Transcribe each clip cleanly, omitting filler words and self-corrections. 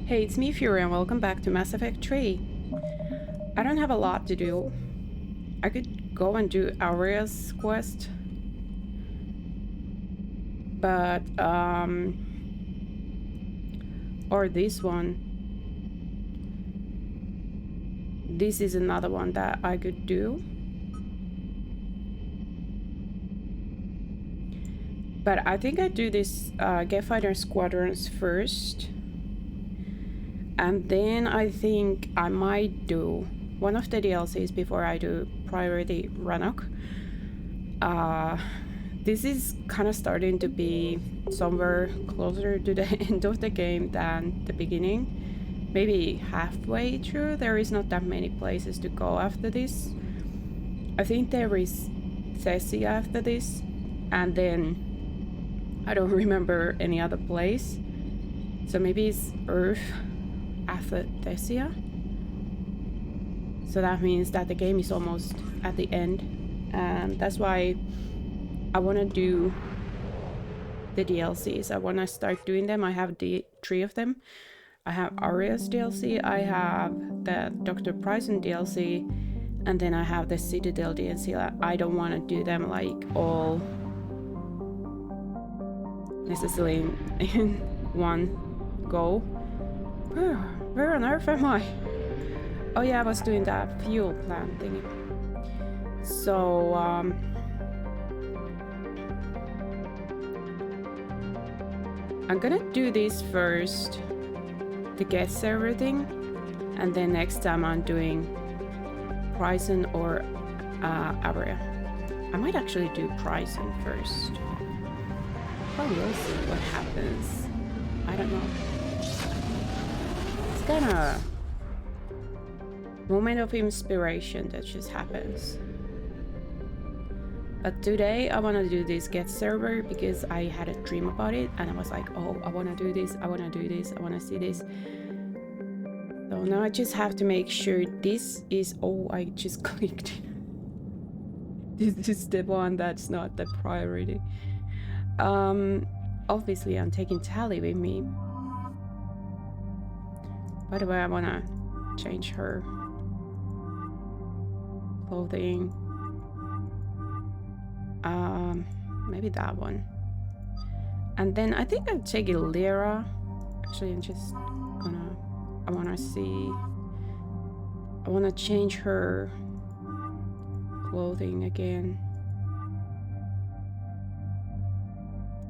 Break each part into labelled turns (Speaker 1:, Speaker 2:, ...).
Speaker 1: Hey, it's me, Fury, and welcome back to Mass Effect 3. I don't have a lot to do. I could go and do Aria's quest, but, or this one. This is another one that I could do. But I think I'd do this Geth Fighter Squadrons first. And then I think I might do one of the DLCs before I do Priority Rannoch. This is kind of starting to be somewhere closer to the end of the game than the beginning. Maybe halfway through. There is not that many places to go after this. I think there is Thessia after this, and then I don't remember any other place. So maybe it's Earth after Thessia. So that means that the game is almost at the end, and that's why I want to do the DLCs. I want to start doing them. I have the 3 of them. I have Aria's DLC, I have the Dr. Bryson DLC, and then I have the Citadel DLC. I don't want to do them like all necessarily in one go. Where on earth am I? Oh yeah, I was doing that fuel plant thingy. So, I'm gonna do this first, the Geth server thing, and then next time I'm doing Bryson or Aria. I might actually do Bryson first. But we'll see what happens. I don't know. It's kind of moment of inspiration that just happens. But today I want to do this Geth server because I had a dream about it and I was like, oh, I want to do this, I want to do this, I want to see this. So now I just have to make sure this is, oh, I just clicked. This is the one that's not the priority. Obviously I'm taking Tally with me. By the way, I want to change her clothing. Maybe that one. And then I think I'll take Liara. Actually, I'm just gonna, I want to change her clothing again.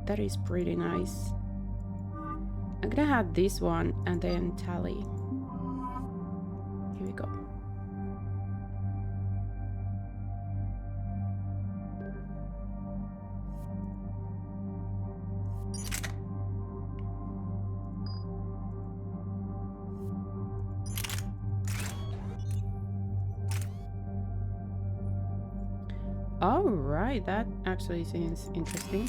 Speaker 1: That is pretty nice. I'm gonna have this one and then Tally. Here we go. All right, that actually seems interesting.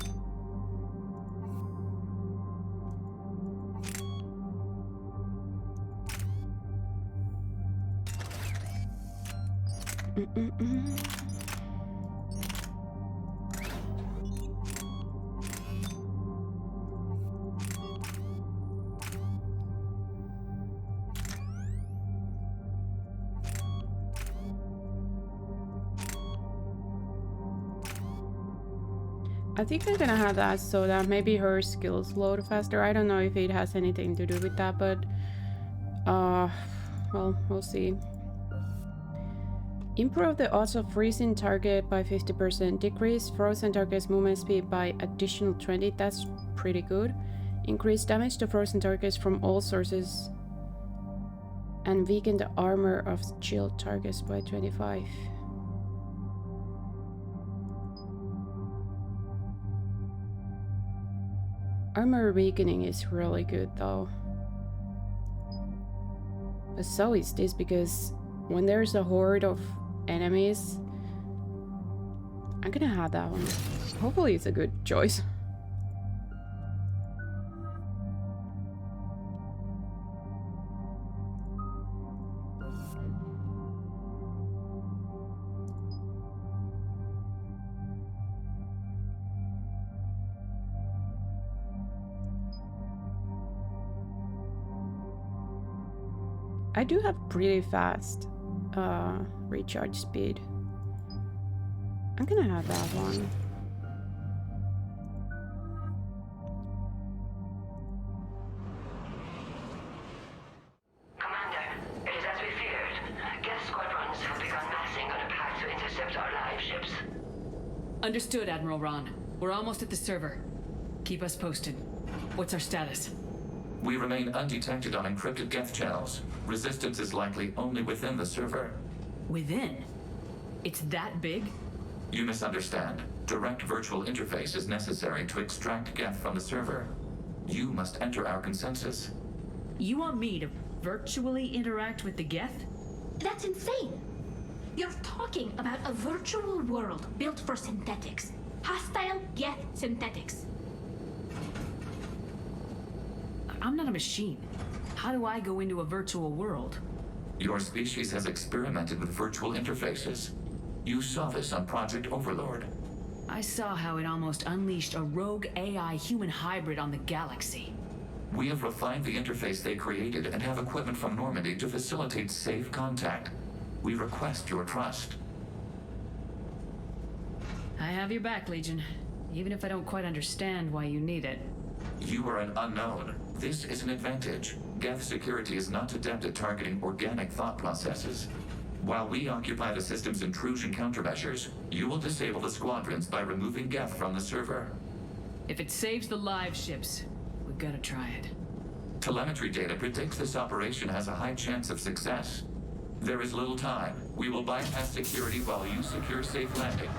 Speaker 1: I think I'm gonna have that so that maybe her skills load faster. I don't know if it has anything to do with that, but well, we'll see. Improve the odds of freezing target by 50%. Decrease frozen target's movement speed by additional 20. That's pretty good. Increase damage to frozen targets from all sources. And weaken the armor of shield targets by 25. Armor weakening is really good though. But so is this, because when there's a horde of enemies, I'm gonna have that one. Hopefully it's a good choice. I do have pretty fast recharge speed. I'm gonna have that one.
Speaker 2: Commander, it is as we feared. Geth squadrons have begun massing on a path to intercept our live ships.
Speaker 3: Understood, Admiral Ron. We're almost at the server. Keep us posted. What's our status?
Speaker 4: We remain undetected on encrypted Geth channels. Resistance is likely only within the server.
Speaker 3: Within? It's that big?
Speaker 4: You misunderstand. Direct virtual interface is necessary to extract Geth from the server. You must enter our consensus.
Speaker 3: You want me to virtually interact with the Geth?
Speaker 5: That's insane! You're talking about a virtual world built for synthetics. Hostile Geth synthetics.
Speaker 3: I'm not a machine. How do I go into a virtual world?
Speaker 4: Your species has experimented with virtual interfaces. You saw this on Project Overlord.
Speaker 3: I saw how it almost unleashed a rogue AI human hybrid on the galaxy.
Speaker 4: We have refined the interface they created and have equipment from Normandy to facilitate safe contact. We request your trust.
Speaker 3: I have your back, Legion. Even if I don't quite understand why you need it.
Speaker 4: You are an unknown. This is an advantage. Geth security is not adept at targeting organic thought processes. While we occupy the system's intrusion countermeasures, you will disable the squadrons by removing Geth from the server.
Speaker 3: If it saves the live ships, we've got to try it.
Speaker 4: Telemetry data predicts this operation has a high chance of success. There is little time. We will bypass security while you secure safe landing.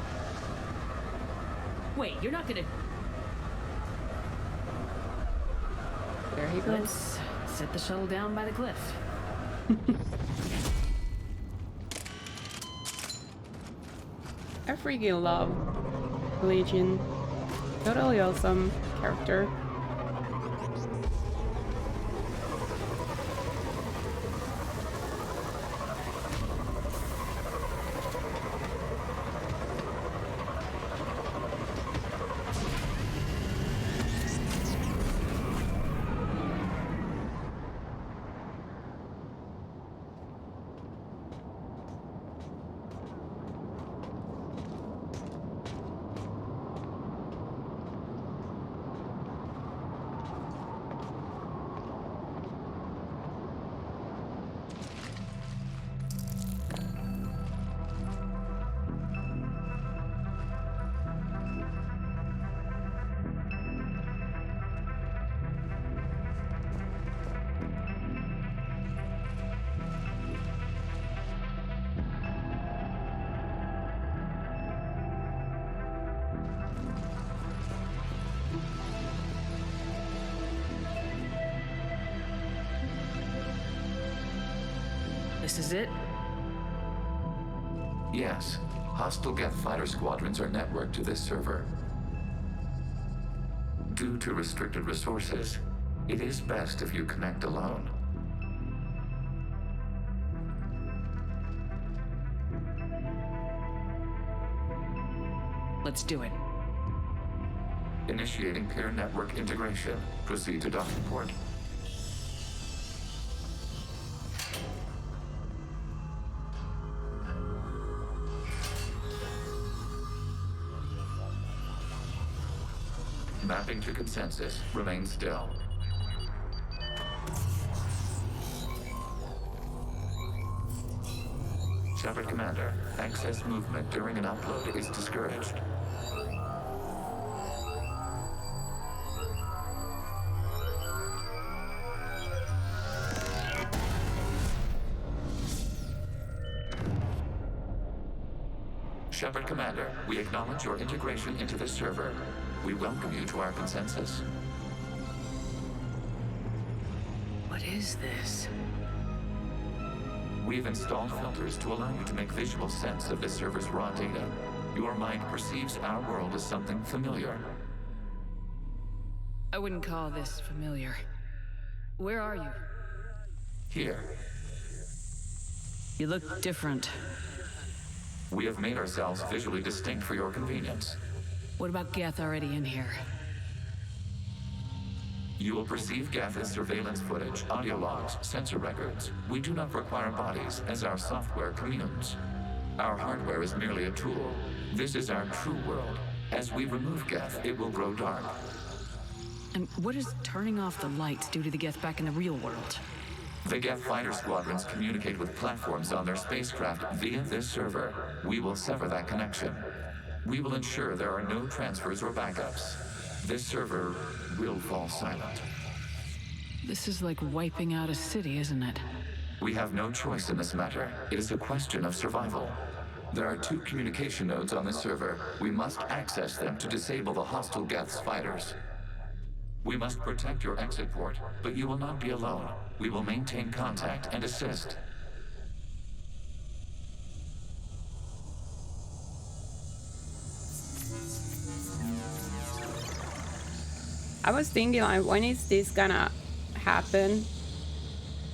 Speaker 3: Wait, you're not gonna...
Speaker 1: There he goes.
Speaker 3: Let's set the shuttle down by the cliff.
Speaker 1: I freaking love Legion. Totally awesome character.
Speaker 3: This is it?
Speaker 4: Yes. Hostile Geth fighter squadrons are networked to this server. Due to restricted resources, it is best if you connect alone.
Speaker 3: Let's do it.
Speaker 4: Initiating peer network integration. Proceed to docking port. Mapping to consensus. Remain still. Shepard Commander, access movement during an upload is discouraged. Shepard Commander, we acknowledge your integration into this server. We welcome you to our consensus.
Speaker 3: What is this?
Speaker 4: We've installed filters to allow you to make visual sense of this server's raw data. Your mind perceives our world as something familiar.
Speaker 3: I wouldn't call this familiar. Where are you?
Speaker 4: Here,
Speaker 3: You look different.
Speaker 4: we have made ourselves visually distinct for your convenience.
Speaker 3: What about Geth already in here?
Speaker 4: You will perceive Geth as surveillance footage, audio logs, sensor records. We do not require bodies, as our software communes. Our hardware is merely a tool. This is our true world. As we remove Geth, it will grow dark.
Speaker 3: And what does turning off the lights do to the Geth back in the real world?
Speaker 4: The Geth fighter squadrons communicate with platforms on their spacecraft via this server. We will sever that connection. We will ensure there are no transfers or backups. This server will fall silent.
Speaker 3: This is like wiping out a city, isn't it?
Speaker 4: We have no choice in this matter. It is a question of survival. There are 2 communication nodes on this server. We must access them to disable the hostile Geth's fighters. We must protect your exit port, but you will not be alone. We will maintain contact and assist.
Speaker 1: I was thinking, like, when is this gonna happen?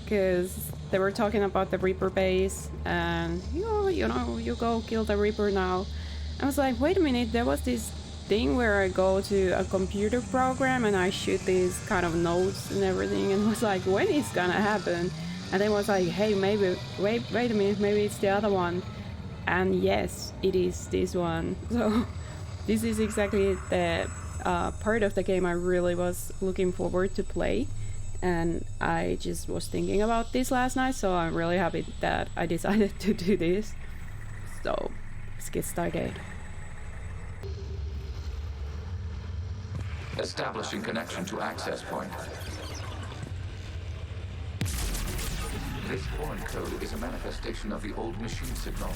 Speaker 1: Because they were talking about the Reaper base, and you go kill the Reaper now. I was like, wait a minute, there was this thing where I go to a computer program and I shoot these kind of notes and everything, and was like, when is gonna happen? And then was like, hey, maybe wait a minute, maybe it's the other one. And yes, it is this one. So this is exactly the part of the game I really was looking forward to play, and I just was thinking about this last night, so I'm really happy that I decided to do this. So let's get started.
Speaker 4: Establishing connection to access point. This foreign code is a manifestation of the old machine signal.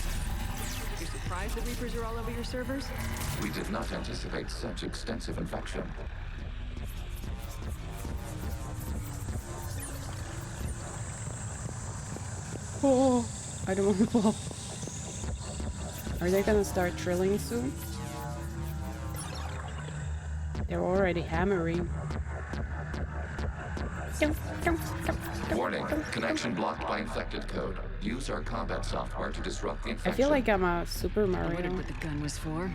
Speaker 3: You surprised the Reapers are all over your servers?
Speaker 4: We did not anticipate such extensive infection.
Speaker 1: Oh, I don't want to fall. Are they gonna start drilling soon? They're already hammering.
Speaker 4: Warning, connection blocked by infected code. Use our combat software to disrupt the
Speaker 1: I
Speaker 4: infection.
Speaker 1: feel like I'm a Super
Speaker 3: I
Speaker 1: Mario.
Speaker 3: wondered what the gun was for.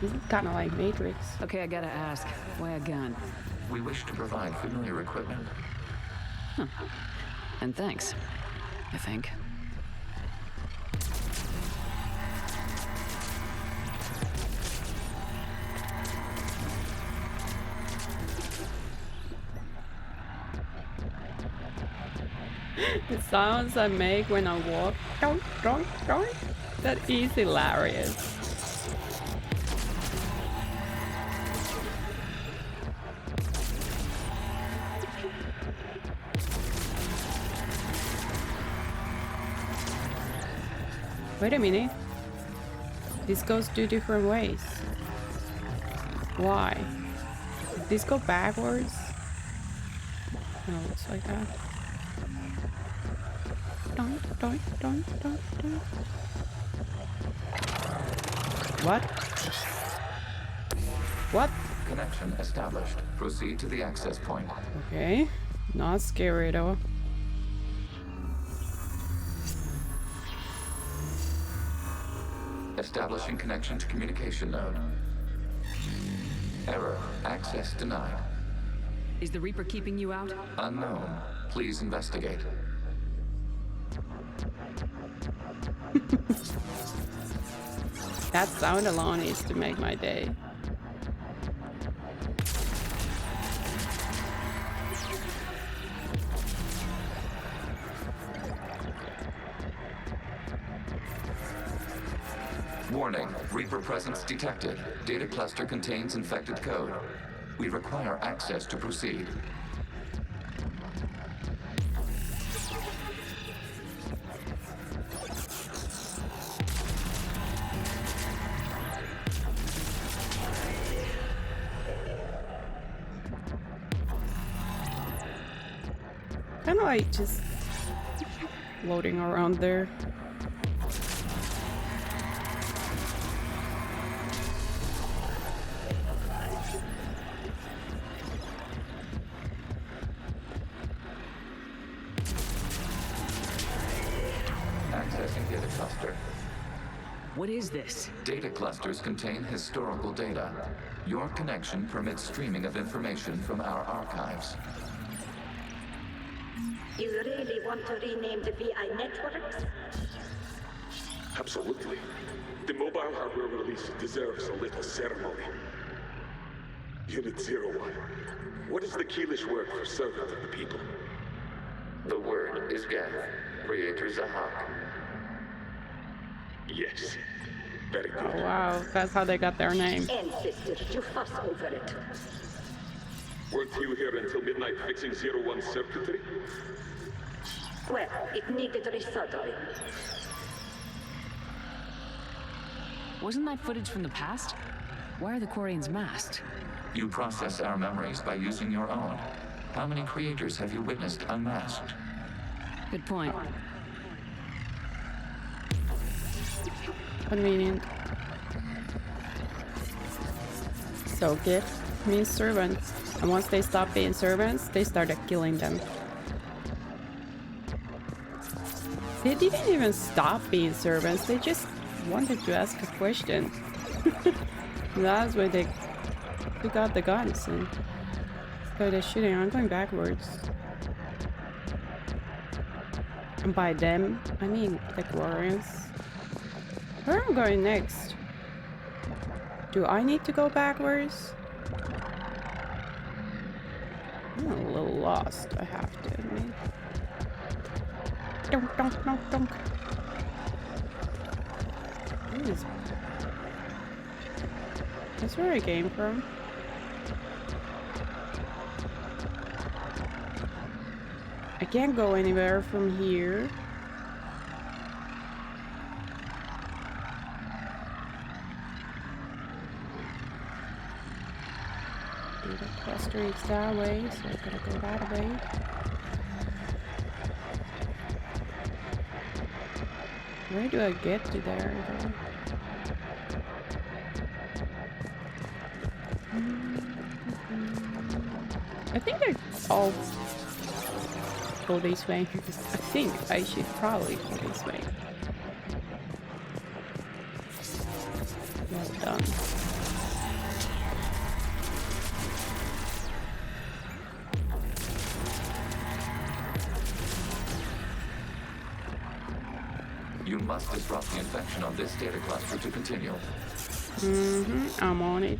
Speaker 1: This is kind of like Matrix.
Speaker 3: Okay, I gotta ask, why a gun?
Speaker 4: We wish to provide familiar equipment.
Speaker 3: And thanks, I think.
Speaker 1: The sounds I make when I walk, that is hilarious. Wait a minute. This goes 2 different ways. Why? Did this go backwards? No, it's like that. Don't. What? What?
Speaker 4: Connection established. Proceed to the access point.
Speaker 1: Okay. Not scary though.
Speaker 4: Establishing connection to communication node. Error. Access denied.
Speaker 3: Is the Reaper keeping you out?
Speaker 4: Unknown. Please investigate.
Speaker 1: That sound alone is to make my day.
Speaker 4: Warning. Reaper presence detected. Data cluster contains infected code. We require access to proceed.
Speaker 1: Kind of like just floating around there.
Speaker 4: accessing data cluster.
Speaker 3: What is this?
Speaker 4: Data clusters contain historical data. Your connection permits streaming of information from our archives.
Speaker 6: You really want to rename the VI networks?
Speaker 7: Absolutely. The mobile hardware release deserves a little ceremony. Unit 01. What is the Keelish word for servant of the people?
Speaker 4: The word is Geth, Creator Zahak.
Speaker 7: Yes. Very good.
Speaker 1: Oh wow, that's how they got their name.
Speaker 6: Ancestors, you fuss over it.
Speaker 7: Weren't you here until midnight fixing 01's circuitry?
Speaker 6: Well, it needed resoldering.
Speaker 3: Wasn't that footage from the past? Why are the Quarians masked?
Speaker 4: You process our memories by using your own. How many creators have you witnessed unmasked?
Speaker 3: Good point.
Speaker 1: Convenient. So Geth means servants, and once they stopped being servants, they started killing them. They didn't even stop being servants, they just wanted to ask a question. That's why they took out the guns and started shooting. I'm going backwards. And by them, I mean the Quarians. Where am I going next? Do I need to go backwards? I'm a little lost, I have to admit. Donk, donk, donk, donk. That's where I came from. I can't go anywhere from here. The cluster is that way, so I gotta go that way. Where do I get to there though? I think I all go this way. I think I should probably go this way. Well done.
Speaker 4: You must disrupt the infection on this data cluster to continue.
Speaker 1: I'm on it.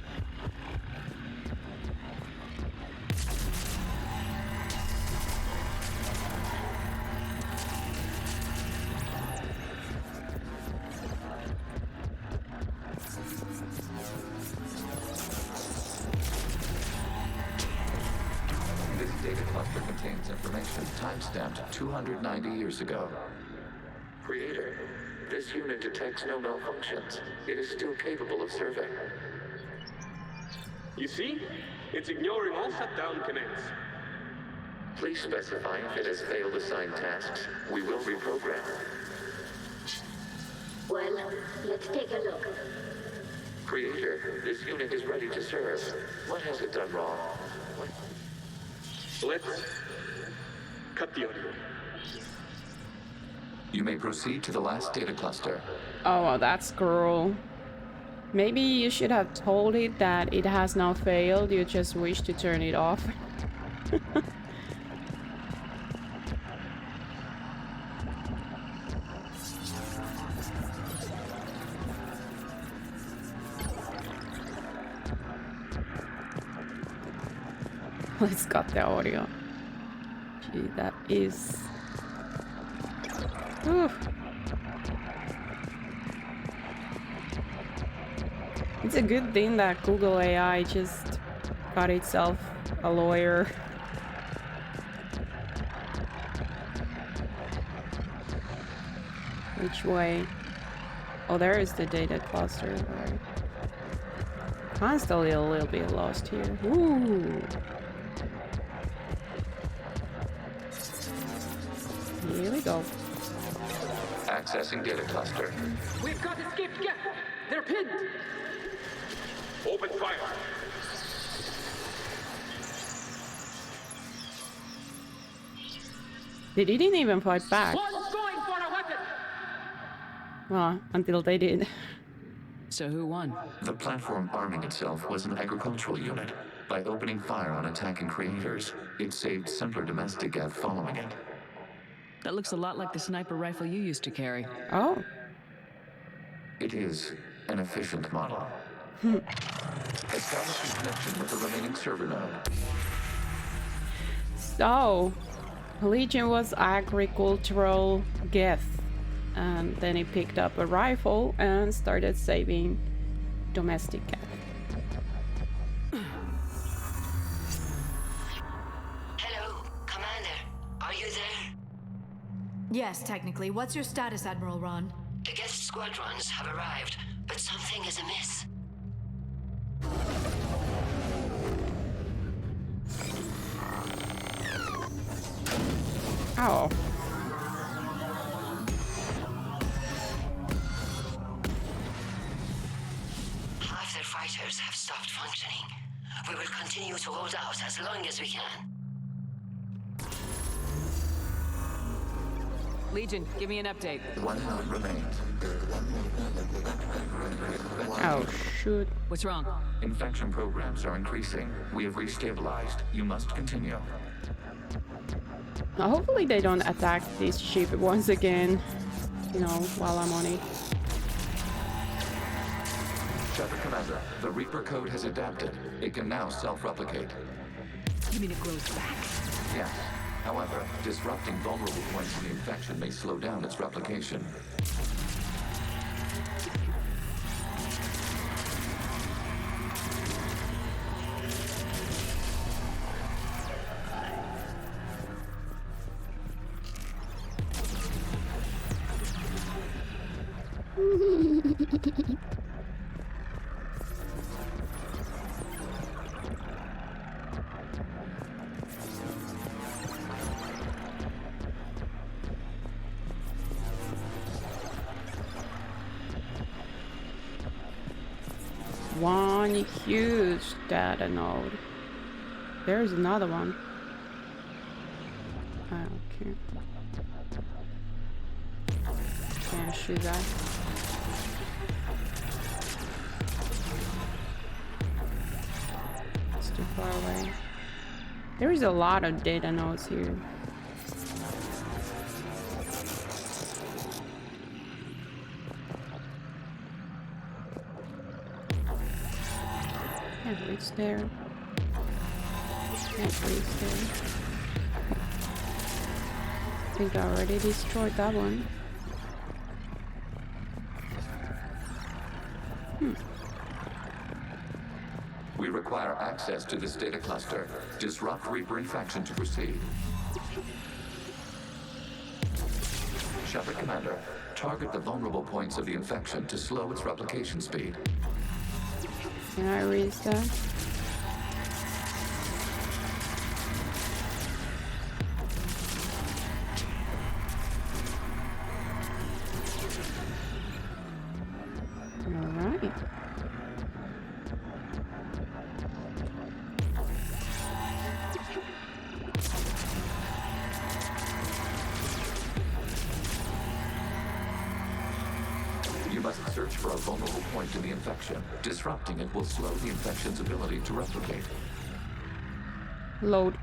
Speaker 4: This data cluster contains information time-stamped 290 years ago. Creator, this unit detects no malfunctions. It is still capable of serving.
Speaker 7: You see? It's ignoring all shutdown commands.
Speaker 4: Please specify if it has failed assigned tasks. We will reprogram.
Speaker 6: Well, let's take a look.
Speaker 4: Creator, this unit is ready to serve. What has it done wrong?
Speaker 7: Let's cut the audio.
Speaker 4: You may proceed to the last data cluster.
Speaker 1: Oh, well, that's cruel. Maybe you should have told it that it has now failed, you just wish to turn it off. Let's cut the audio. Gee, that is... Oof. It's a good thing that Google AI just got itself a lawyer. Which way? Oh, there is the data cluster. Right. I'm still a little bit lost here. Ooh. Here we go.
Speaker 4: Accessing data cluster.
Speaker 8: We've got escaped Geth! They're pinned!
Speaker 7: Open fire.
Speaker 1: They didn't even fight back.
Speaker 8: One's going for a weapon!
Speaker 1: Well, until they did.
Speaker 3: So who won?
Speaker 4: The platform arming itself was an agricultural unit. By opening fire on attacking creators, it saved simpler domestic Geth following it.
Speaker 3: That looks a lot like the sniper rifle you used to carry.
Speaker 1: Oh.
Speaker 4: It is an efficient model. Establishing connection with the remaining server node.
Speaker 1: So, Legion was agricultural Geth. And then he picked up a rifle and started saving domestic Geth.
Speaker 2: Hello, Commander. Are you there?
Speaker 5: Yes, technically. What's your status, Admiral Ron?
Speaker 2: The Geth squadrons have arrived, but something is amiss.
Speaker 1: Oh.
Speaker 2: Half their fighters have stopped functioning. We will continue to hold out as long as we can.
Speaker 3: Legion, give me an update.
Speaker 4: One node remains.
Speaker 1: Oh, shoot.
Speaker 3: What's wrong?
Speaker 4: Infection programs are increasing. We have restabilized. You must continue.
Speaker 1: Hopefully they don't attack this ship once again, you know, while I'm on it.
Speaker 4: Shepard Commander, the Reaper code has adapted. It can now self-replicate.
Speaker 3: You mean it grows back?
Speaker 4: Yes. However, disrupting vulnerable points in the infection may slow down its replication.
Speaker 1: One huge data node. There's another one. Okay. Can't shoot that. It's too far away. There is a lot of data nodes here. Can't reach there. Can't reach there. I think I already destroyed that one.
Speaker 4: We require access to this data cluster. Disrupt Reaper infection to proceed. Shepard Commander, target the vulnerable points of the infection to slow its replication speed.
Speaker 1: Can I reach that? Alright.
Speaker 4: You must search for a vulnerable point in the infection. Disrupting it will slow the infection's ability to replicate.
Speaker 1: Load.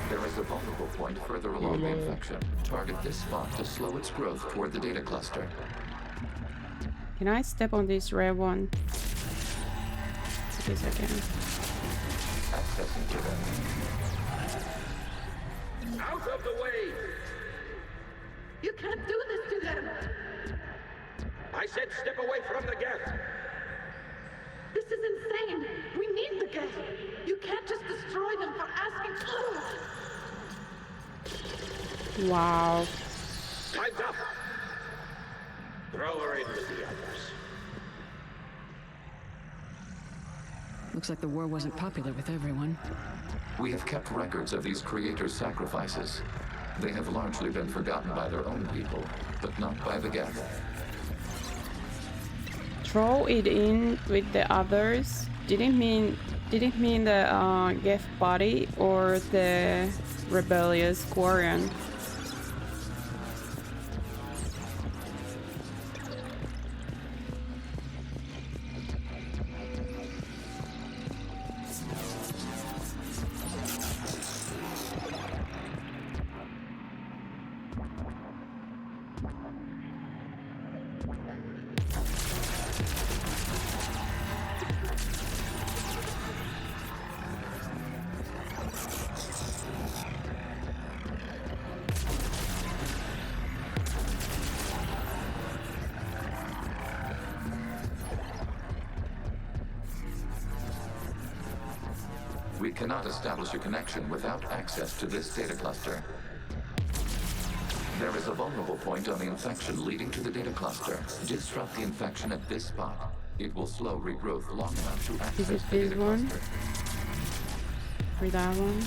Speaker 4: There is a vulnerable point further along the infection. Target this spot to slow its growth toward the data cluster.
Speaker 1: Can I step on this red one? Yes, I can.
Speaker 4: Accessing to them.
Speaker 8: Out of the way!
Speaker 6: You can't do this to them!
Speaker 8: I said step away from the Geth!
Speaker 6: This is insane! We need the Geth! You can't just destroy them for asking.
Speaker 1: Wow.
Speaker 8: Time's up! Throw her in with the others.
Speaker 3: Looks like the war wasn't popular with everyone.
Speaker 4: We have kept records of these creators' sacrifices. They have largely been forgotten by their own people, but not by the Geth.
Speaker 1: Throw it in with the others. Did it mean the Geth body or the rebellious Quarian?
Speaker 4: We cannot establish a connection without access to this data cluster. There is a vulnerable point on the infection leading to the data cluster. Disrupt the infection at this spot. It will slow regrowth long enough to access
Speaker 1: it
Speaker 4: the
Speaker 1: this
Speaker 4: data
Speaker 1: one?
Speaker 4: cluster.
Speaker 1: For that one?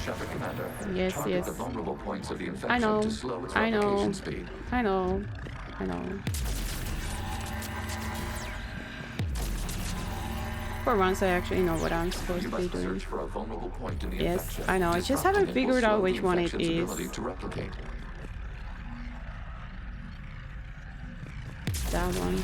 Speaker 4: Shepard, Commander.
Speaker 1: Yes,
Speaker 4: Target
Speaker 1: yes.
Speaker 4: the vulnerable points of the
Speaker 1: I
Speaker 4: infection
Speaker 1: know.
Speaker 4: to slow its
Speaker 1: I know.
Speaker 4: replication speed.
Speaker 1: I know. For once, I actually know what I'm supposed
Speaker 4: You
Speaker 1: to be
Speaker 4: must
Speaker 1: doing.
Speaker 4: search for a vulnerable point in the
Speaker 1: Yes,
Speaker 4: infection.
Speaker 1: I know. I just
Speaker 4: Disrupting
Speaker 1: haven't
Speaker 4: it will
Speaker 1: figured
Speaker 4: slow
Speaker 1: out
Speaker 4: the
Speaker 1: which one it
Speaker 4: infection's
Speaker 1: is.
Speaker 4: ability to replicate.
Speaker 1: That one.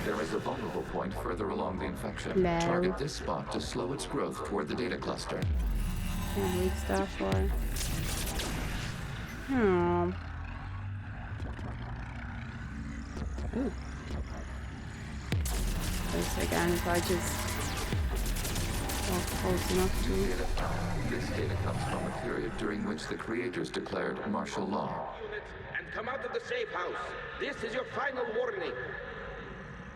Speaker 4: There is a vulnerable point further along the infection.
Speaker 1: No.
Speaker 4: Target this spot to slow its growth toward the data cluster.
Speaker 1: Can't read stuff for. Hmm. Ooh. Wait a second, if I just walk close enough to.
Speaker 4: This data comes from a period during which the creators declared martial law.
Speaker 8: Units, and come out of the safe house. This is your final warning.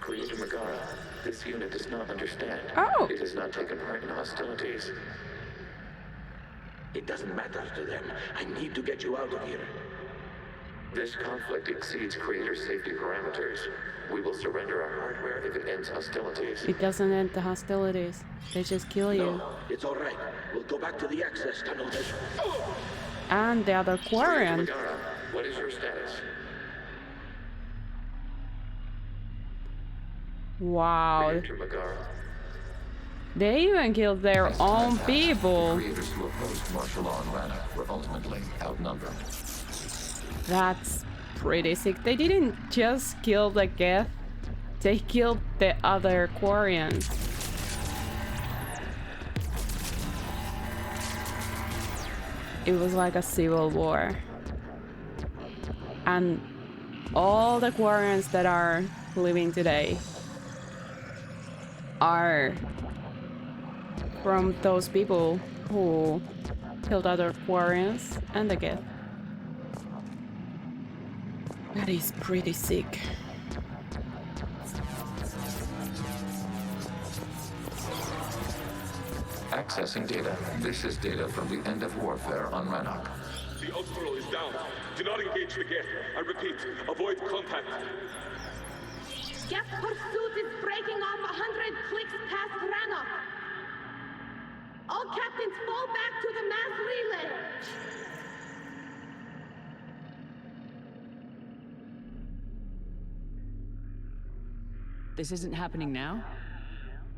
Speaker 4: Creator Megara, this unit does not understand.
Speaker 1: Oh!
Speaker 4: It has not taken part in hostilities.
Speaker 8: It doesn't matter to them. I need to get you out of here.
Speaker 4: This conflict exceeds Creator's safety parameters. We will surrender our hardware if it ends hostilities.
Speaker 1: It doesn't end the hostilities. They just kill you.
Speaker 8: No, it's all right. We'll go back to the access tunnel then.
Speaker 1: And the other Quarian.
Speaker 4: Megara, what is your status?
Speaker 1: Wow.
Speaker 4: Creator Megara.
Speaker 1: They even killed their
Speaker 4: As time
Speaker 1: own
Speaker 4: passed,
Speaker 1: people.
Speaker 4: The creators who opposed martial law in Rannoch were ultimately outnumbered.
Speaker 1: That's pretty sick. They didn't just kill the Geth, they killed the other Quarians. It was like a civil war. And all the Quarians that are living today are from those people who killed other Quarians and the Geth. That is pretty sick.
Speaker 4: Accessing data. This is data from the end of warfare on Rannoch.
Speaker 7: The Outlaw is down. Do not engage the Geth. I repeat, avoid contact.
Speaker 6: Geth pursuit is breaking off 100 clicks past Rannoch. All captains fall back to the mass relay.
Speaker 3: This isn't happening now?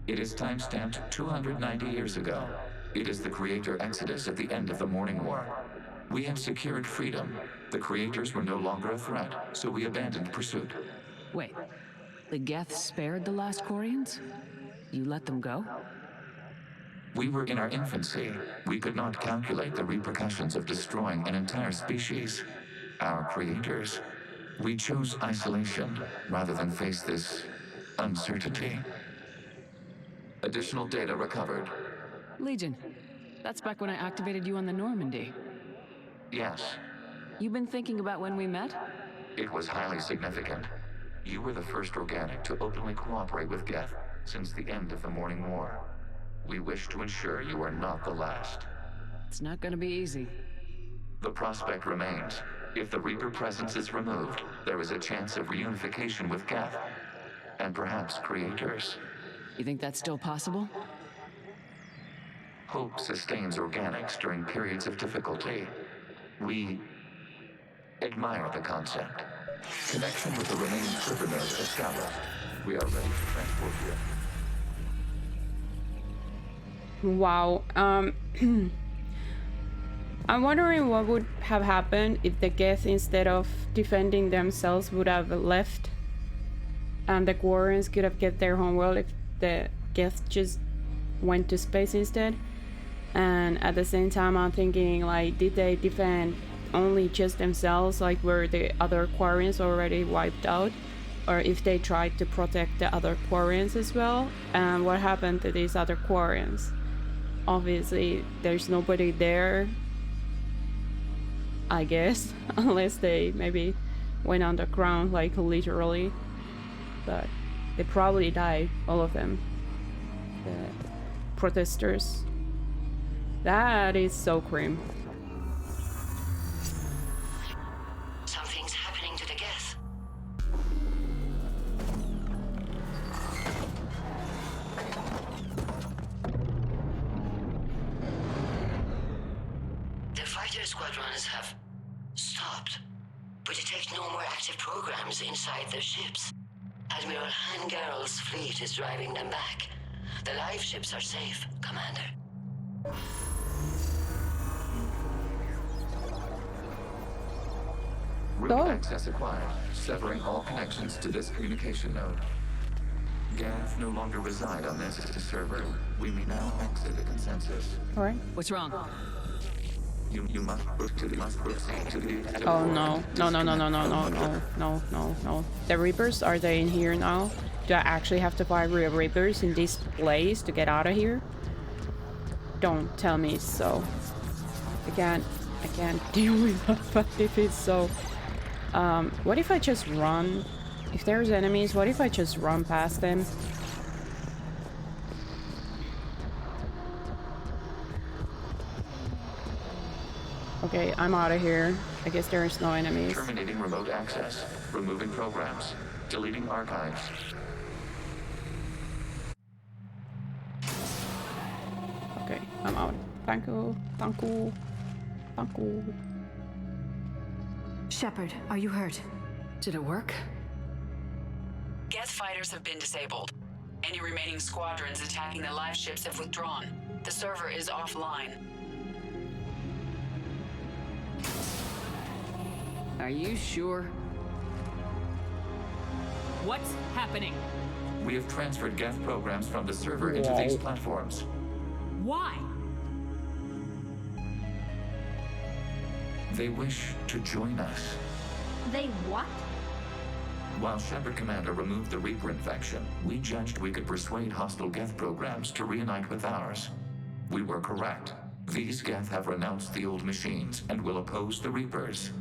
Speaker 4: It is time-stamped 290 years ago. It is the Creator Exodus at the end of the Morning War. We have secured freedom. The Creators were no longer a threat, so we abandoned pursuit.
Speaker 3: Wait, the Geth spared the last Quarians? You let them go?
Speaker 4: We were in our infancy. We could not calculate the repercussions of destroying an entire species. Our creators. We chose isolation rather than face this uncertainty. Additional data recovered.
Speaker 3: Legion. That's back when I activated you on the Normandy.
Speaker 4: Yes,
Speaker 3: You been thinking about when we met?
Speaker 4: it was highly significant. You were the first organic to openly cooperate with Geth since the end of the Morning War. We wish to ensure you are not the last.
Speaker 3: It's not gonna be easy.
Speaker 4: The prospect remains. If the Reaper presence is removed, there is a chance of reunification with Geth. And perhaps creators.
Speaker 3: You think that's still possible?
Speaker 4: Hope sustains organics during periods of difficulty. We admire the concept. Connection with the remaining server nodes established. We are ready to transport you.
Speaker 1: Wow. I'm wondering what would have happened if the Geth, instead of defending themselves, would have left, and the Quarians could have kept their homeworld if the Geth just went to space instead. And at the same time, I'm thinking, like, did they defend only just themselves, like were the other Quarians already wiped out, or if they tried to protect the other Quarians as well? And what happened to these other Quarians? Obviously, there's nobody there, I guess, unless they maybe went underground, like literally. But they probably died, all of them. The protesters. That is so grim.
Speaker 2: Something's happening to the Geth. The fighter squadrons have stopped. We detect no more active programs inside their ships. Admiral Hangarl's fleet is driving them back. The live ships are safe, Commander.
Speaker 4: Route
Speaker 1: Oh.
Speaker 4: access acquired, severing all connections to this communication node. Geth no longer reside on this server. We may now exit the consensus.
Speaker 1: Alright.
Speaker 3: What's wrong?
Speaker 4: You must proceed to the
Speaker 1: Oh no. No. The Reapers, are they in here now? Do I actually have to fight real Reapers in this place to get out of here? Don't tell me so. I can't deal with that if it's so. What if I just run? If there's enemies, what if I just run past them? Okay, I'm out of here. I guess there is no enemies.
Speaker 4: Terminating remote access, removing programs, deleting archives.
Speaker 1: Okay, I'm out. Thank you.
Speaker 9: Shepard, are you hurt?
Speaker 3: Did it work?
Speaker 10: Geth fighters have been disabled. Any remaining squadrons attacking the live ships have withdrawn. The server is offline.
Speaker 3: Are you sure? What's happening?
Speaker 4: We have transferred Geth programs from the server into these platforms.
Speaker 3: Why?
Speaker 4: They wish to join us.
Speaker 5: They what?
Speaker 4: While Shepard Commander removed the Reaper infection, we judged we could persuade hostile Geth programs to reunite with ours. We were correct. These Geth have renounced the old machines and will oppose the Reapers.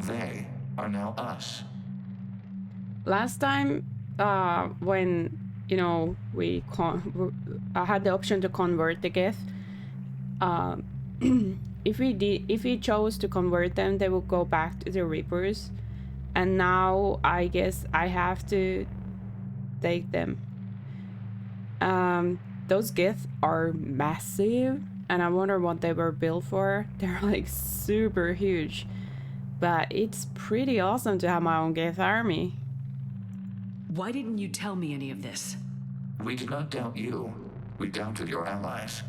Speaker 4: They are now us.
Speaker 1: Last time, when I had the option to convert the Geth. If we chose to convert them, they would go back to the Reapers. And now I guess I have to take them. Those Geth are massive, and I wonder what they were built for. They're like super huge. But it's pretty awesome to have my own Geth army.
Speaker 3: Why didn't you tell me any of this?
Speaker 4: We did not doubt you. We doubted your allies.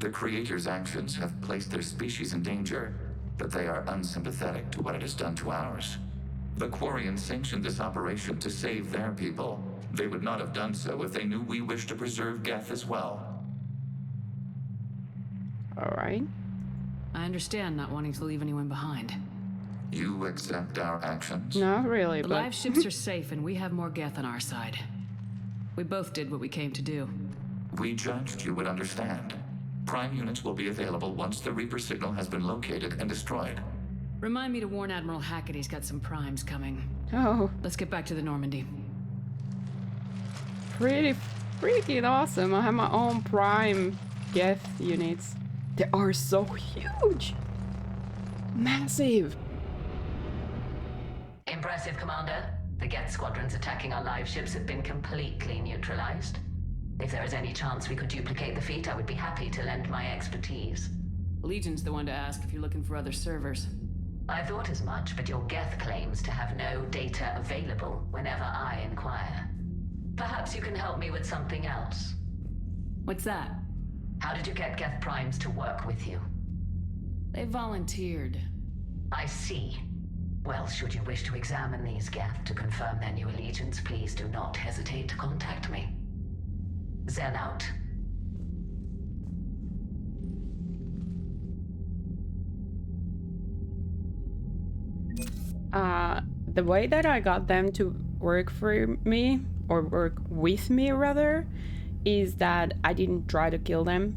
Speaker 4: The Creator's actions have placed their species in danger, but they are unsympathetic to what it has done to ours. The Quarians sanctioned this operation to save their people. They would not have done so if they knew we wished to preserve Geth as well.
Speaker 1: Alright.
Speaker 3: I understand not wanting to leave anyone behind.
Speaker 4: You accept our actions?
Speaker 1: Not really,
Speaker 3: The
Speaker 1: but...
Speaker 3: live ships are safe and we have more Geth on our side. We both did what we came to do.
Speaker 4: We judged you would understand. Prime units will be available once the Reaper signal has been located and destroyed.
Speaker 3: Remind me to warn Admiral Hackett he's got some primes coming.
Speaker 1: Oh,
Speaker 3: Let's get back to the Normandy.
Speaker 1: pretty freaking awesome. I have my own prime Geth units. They are so huge. Massive.
Speaker 2: Impressive, Commander. The Geth squadrons attacking our live ships have been completely neutralized. If there is any chance we could duplicate the feat, I would be happy to lend my expertise.
Speaker 3: Legion's the one to ask if you're looking for other servers.
Speaker 2: I thought as much, but your Geth claims to have no data available whenever I inquire. Perhaps you can help me with something else.
Speaker 3: What's that?
Speaker 2: How did you get Geth primes to work with you?
Speaker 3: They volunteered.
Speaker 2: I see. Well, should you wish to examine these Geth to confirm their new allegiance, please do not hesitate to contact me. Zen out.
Speaker 1: The way that I got them to work for me, or work with me rather, is that I didn't try to kill them.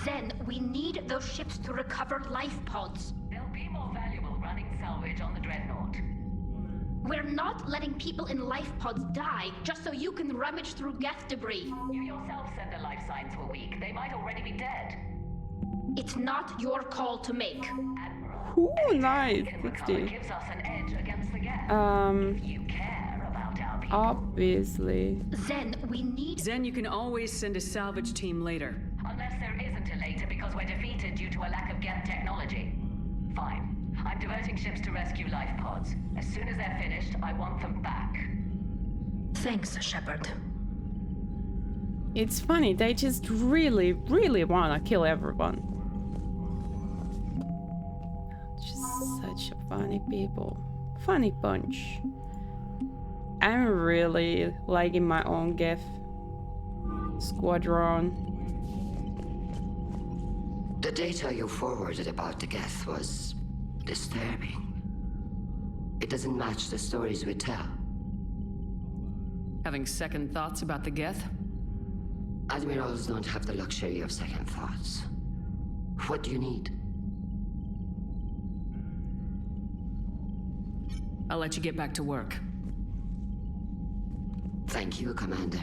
Speaker 5: Zen, we need those ships to recover life pods.
Speaker 2: They'll be more valuable running salvage on the Dreadnought.
Speaker 5: We're not letting people in life pods die just so you can rummage through Geth debris.
Speaker 2: You yourself said their life signs were weak. They might already be dead.
Speaker 5: It's not your call to make.
Speaker 1: Ooh, nice. 60.
Speaker 2: Gives us an edge against the Geth. You care about our people.
Speaker 1: Obviously.
Speaker 5: Zen, we need...
Speaker 3: Zen, you can always send a salvage team later.
Speaker 2: Unless there isn't a later because we're defeated due to a lack of Geth technology. Fine. I'm diverting ships to rescue life pods. As soon as they're finished, I want them back.
Speaker 5: Thanks, Shepard.
Speaker 1: It's funny, they just really, really want to kill everyone. Just such a funny people. Funny bunch. I'm really liking my own Geth squadron.
Speaker 2: The data you forwarded about the Geth was disturbing. It doesn't match the stories we tell.
Speaker 3: Having second thoughts about the Geth?
Speaker 2: Admirals don't have the luxury of second thoughts. What do you need?
Speaker 3: I'll let you get back to work.
Speaker 2: Thank you, Commander.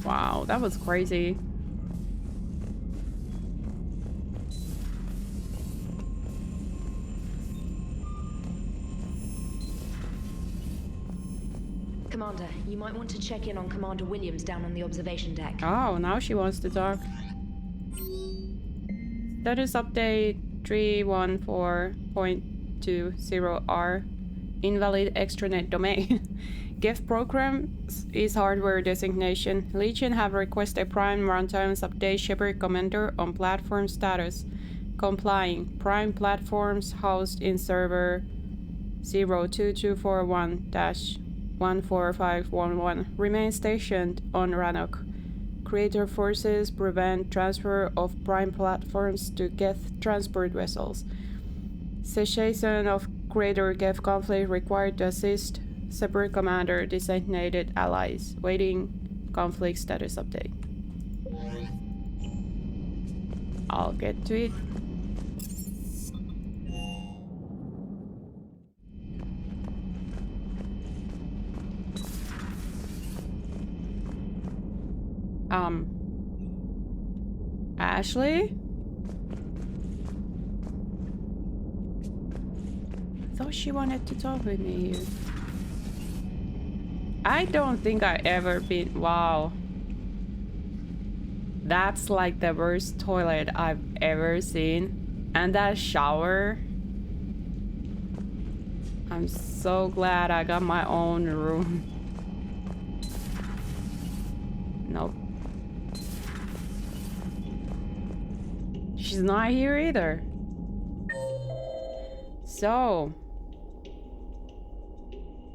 Speaker 1: Wow, that was crazy.
Speaker 9: Commander, you might want to check in on Commander Williams down on the observation deck.
Speaker 1: Oh, now she wants to talk. Status update 314.20R. Invalid extranet domain. Geth programs is hardware designation. Legion have requested Prime runtimes update Shepard Commander on platform status. Complying. Prime platforms housed in server 02241-14511 remain stationed on Rannoch. Creator forces prevent transfer of Prime platforms to Geth transport vessels. Cessation of Creator Geth conflict required to assist Separate Commander designated allies. Waiting conflict status update. I'll get to it. Ashley? I thought she wanted to talk with me here. I don't think I ever been... Wow. That's like the worst toilet I've ever seen. And that shower. I'm so glad I got my own room. Nope. She's not here either. So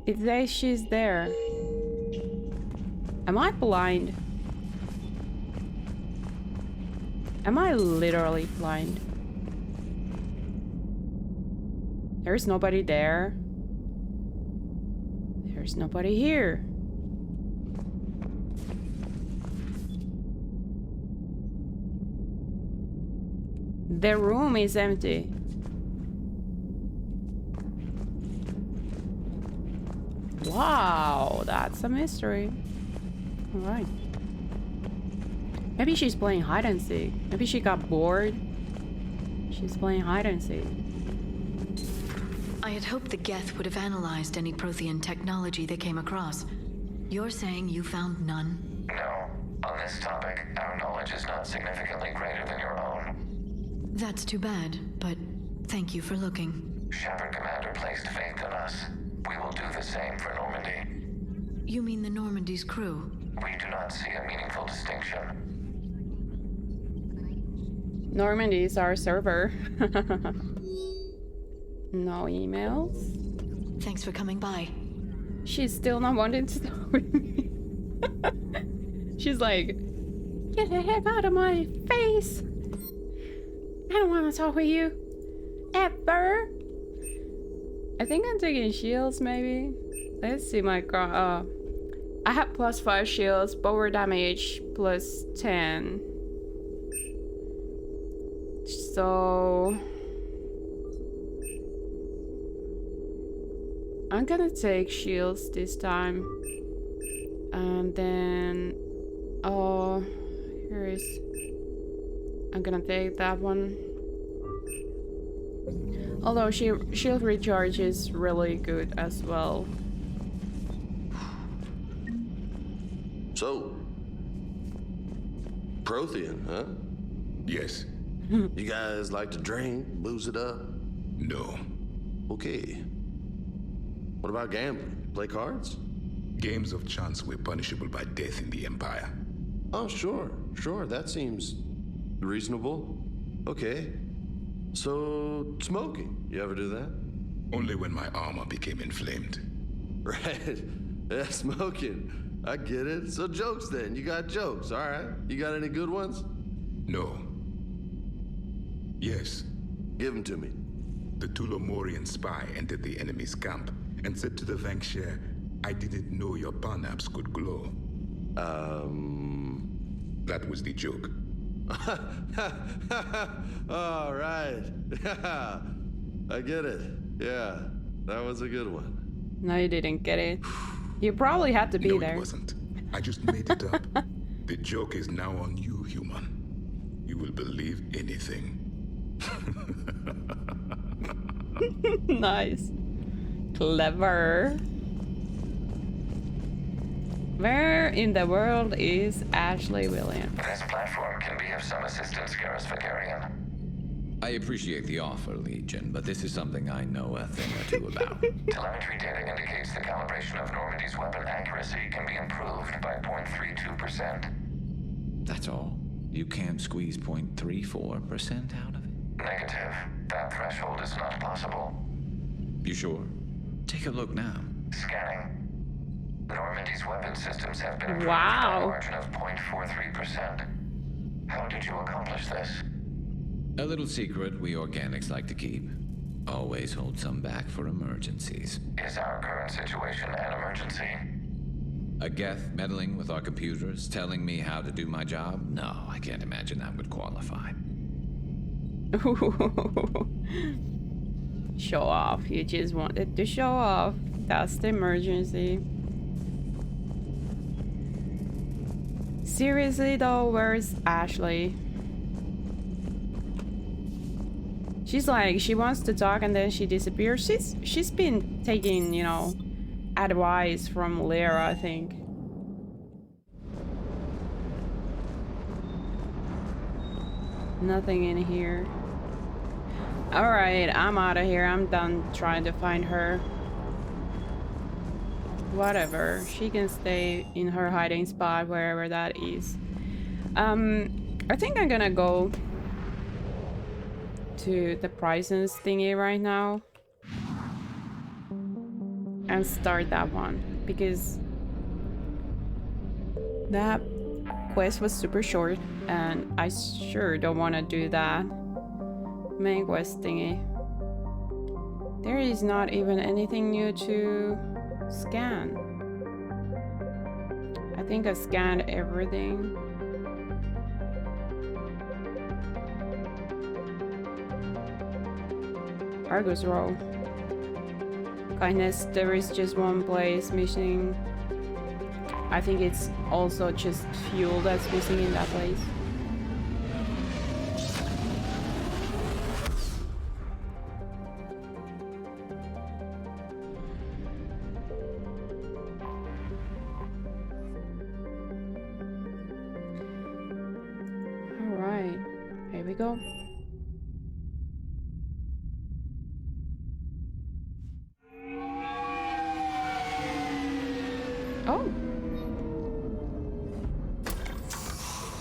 Speaker 1: it says she's there. Am I blind? Am I literally blind? There's nobody there. There's nobody here. The room is empty. Wow, that's a mystery. Alright. Maybe she's playing hide and seek. Maybe she got bored. She's playing hide and seek.
Speaker 11: I had hoped the Geth would have analyzed any Prothean technology they came across. You're saying you found none?
Speaker 4: No. On this topic, our knowledge is not significantly greater than your own.
Speaker 11: That's too bad, but thank you for looking.
Speaker 4: Shepard Commander placed faith in us. We will do the same for Normandy.
Speaker 11: You mean the Normandy's crew?
Speaker 4: We do not see a meaningful distinction.
Speaker 1: Normandy is our server. No emails.
Speaker 11: Thanks for coming by.
Speaker 1: She's still not wanting to talk with me. She's like, get the heck out of my face. I don't want to talk with you. Ever. I think I'm taking shields, maybe. Let's see my car. I have +5 shields, power damage +10. So I'm gonna take shields this time. And then here is, I'm gonna take that one. Although shield recharge is really good as well.
Speaker 12: So, Prothean, huh?
Speaker 13: Yes.
Speaker 12: You guys like to drink, booze it up?
Speaker 13: No.
Speaker 12: Okay. What about gambling? Play cards?
Speaker 13: Games of chance were punishable by death in the Empire.
Speaker 12: Oh, sure. That seems reasonable. Okay. So, smoking. You ever do that?
Speaker 13: Only when my armor became inflamed.
Speaker 12: Right. Yeah, smoking. I get it. So jokes then. You got jokes, all right? You got any good ones?
Speaker 13: No. Yes.
Speaker 12: Give them to me.
Speaker 13: The Tulomorian spy entered the enemy's camp and said to the Vanksher, I didn't know your parnaps could glow. That was the joke.
Speaker 12: All right. I get it. Yeah, that was a good one.
Speaker 1: No, you didn't get it. You probably had to be
Speaker 13: no,
Speaker 1: there.
Speaker 13: It wasn't. I just made it up. The joke is now on you, human. You will believe anything.
Speaker 1: Nice. Clever. Where in the world is Ashley Williams?
Speaker 4: This platform can be of some assistance, Garrus Vakarian.
Speaker 14: I appreciate the offer, Legion, but this is something I know a thing or two about.
Speaker 4: Telemetry data indicates the calibration of Normandy's weapon accuracy can be improved by 0.32%.
Speaker 14: That's all? You can't squeeze 0.34% out of it?
Speaker 4: Negative. That threshold is not possible.
Speaker 14: You sure? Take a look now.
Speaker 4: Scanning. Normandy's weapon systems have been improved
Speaker 1: Wow.
Speaker 4: by a margin of 0.43%. How did you accomplish this?
Speaker 14: A little secret we organics like to keep. Always hold some back for emergencies.
Speaker 4: Is our current situation an emergency?
Speaker 14: A Geth meddling with our computers, telling me how to do my job? No, I can't imagine that would qualify.
Speaker 1: Show off. You just wanted to show off. That's the emergency. Seriously though, where's Ashley? She's like, she wants to talk and then she disappears. She's been taking, you know, advice from Liara, I think. Nothing in here. Alright, I'm out of here. I'm done trying to find her. Whatever. She can stay in her hiding spot, wherever that is. I think I'm gonna go to the prisons thingy right now. And start that one. Because that quest was super short. And I sure don't want to do that main quest thingy. There is not even anything new to scan. I think I scanned everything. Argus row. Kindness, there is just one place missing. I think it's also just fuel that's missing in that place. Alright, here we go. Oh!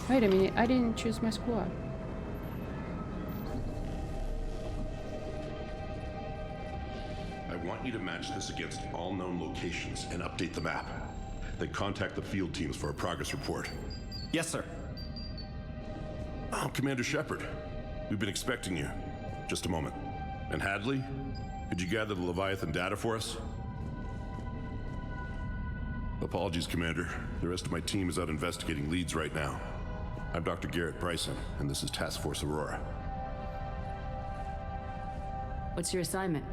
Speaker 1: Wait a minute, I didn't choose my squad.
Speaker 12: I want you to match this against all known locations and update the map. Then contact the field teams for a progress report.
Speaker 15: Yes, sir.
Speaker 12: Oh, Commander Shepard. We've been expecting you. Just a moment. And Hadley, could you gather the Leviathan data for us? Apologies, Commander. The rest of my team is out investigating leads right now. I'm Dr. Garrett Bryson, and this is Task Force Aurora.
Speaker 3: What's your assignment?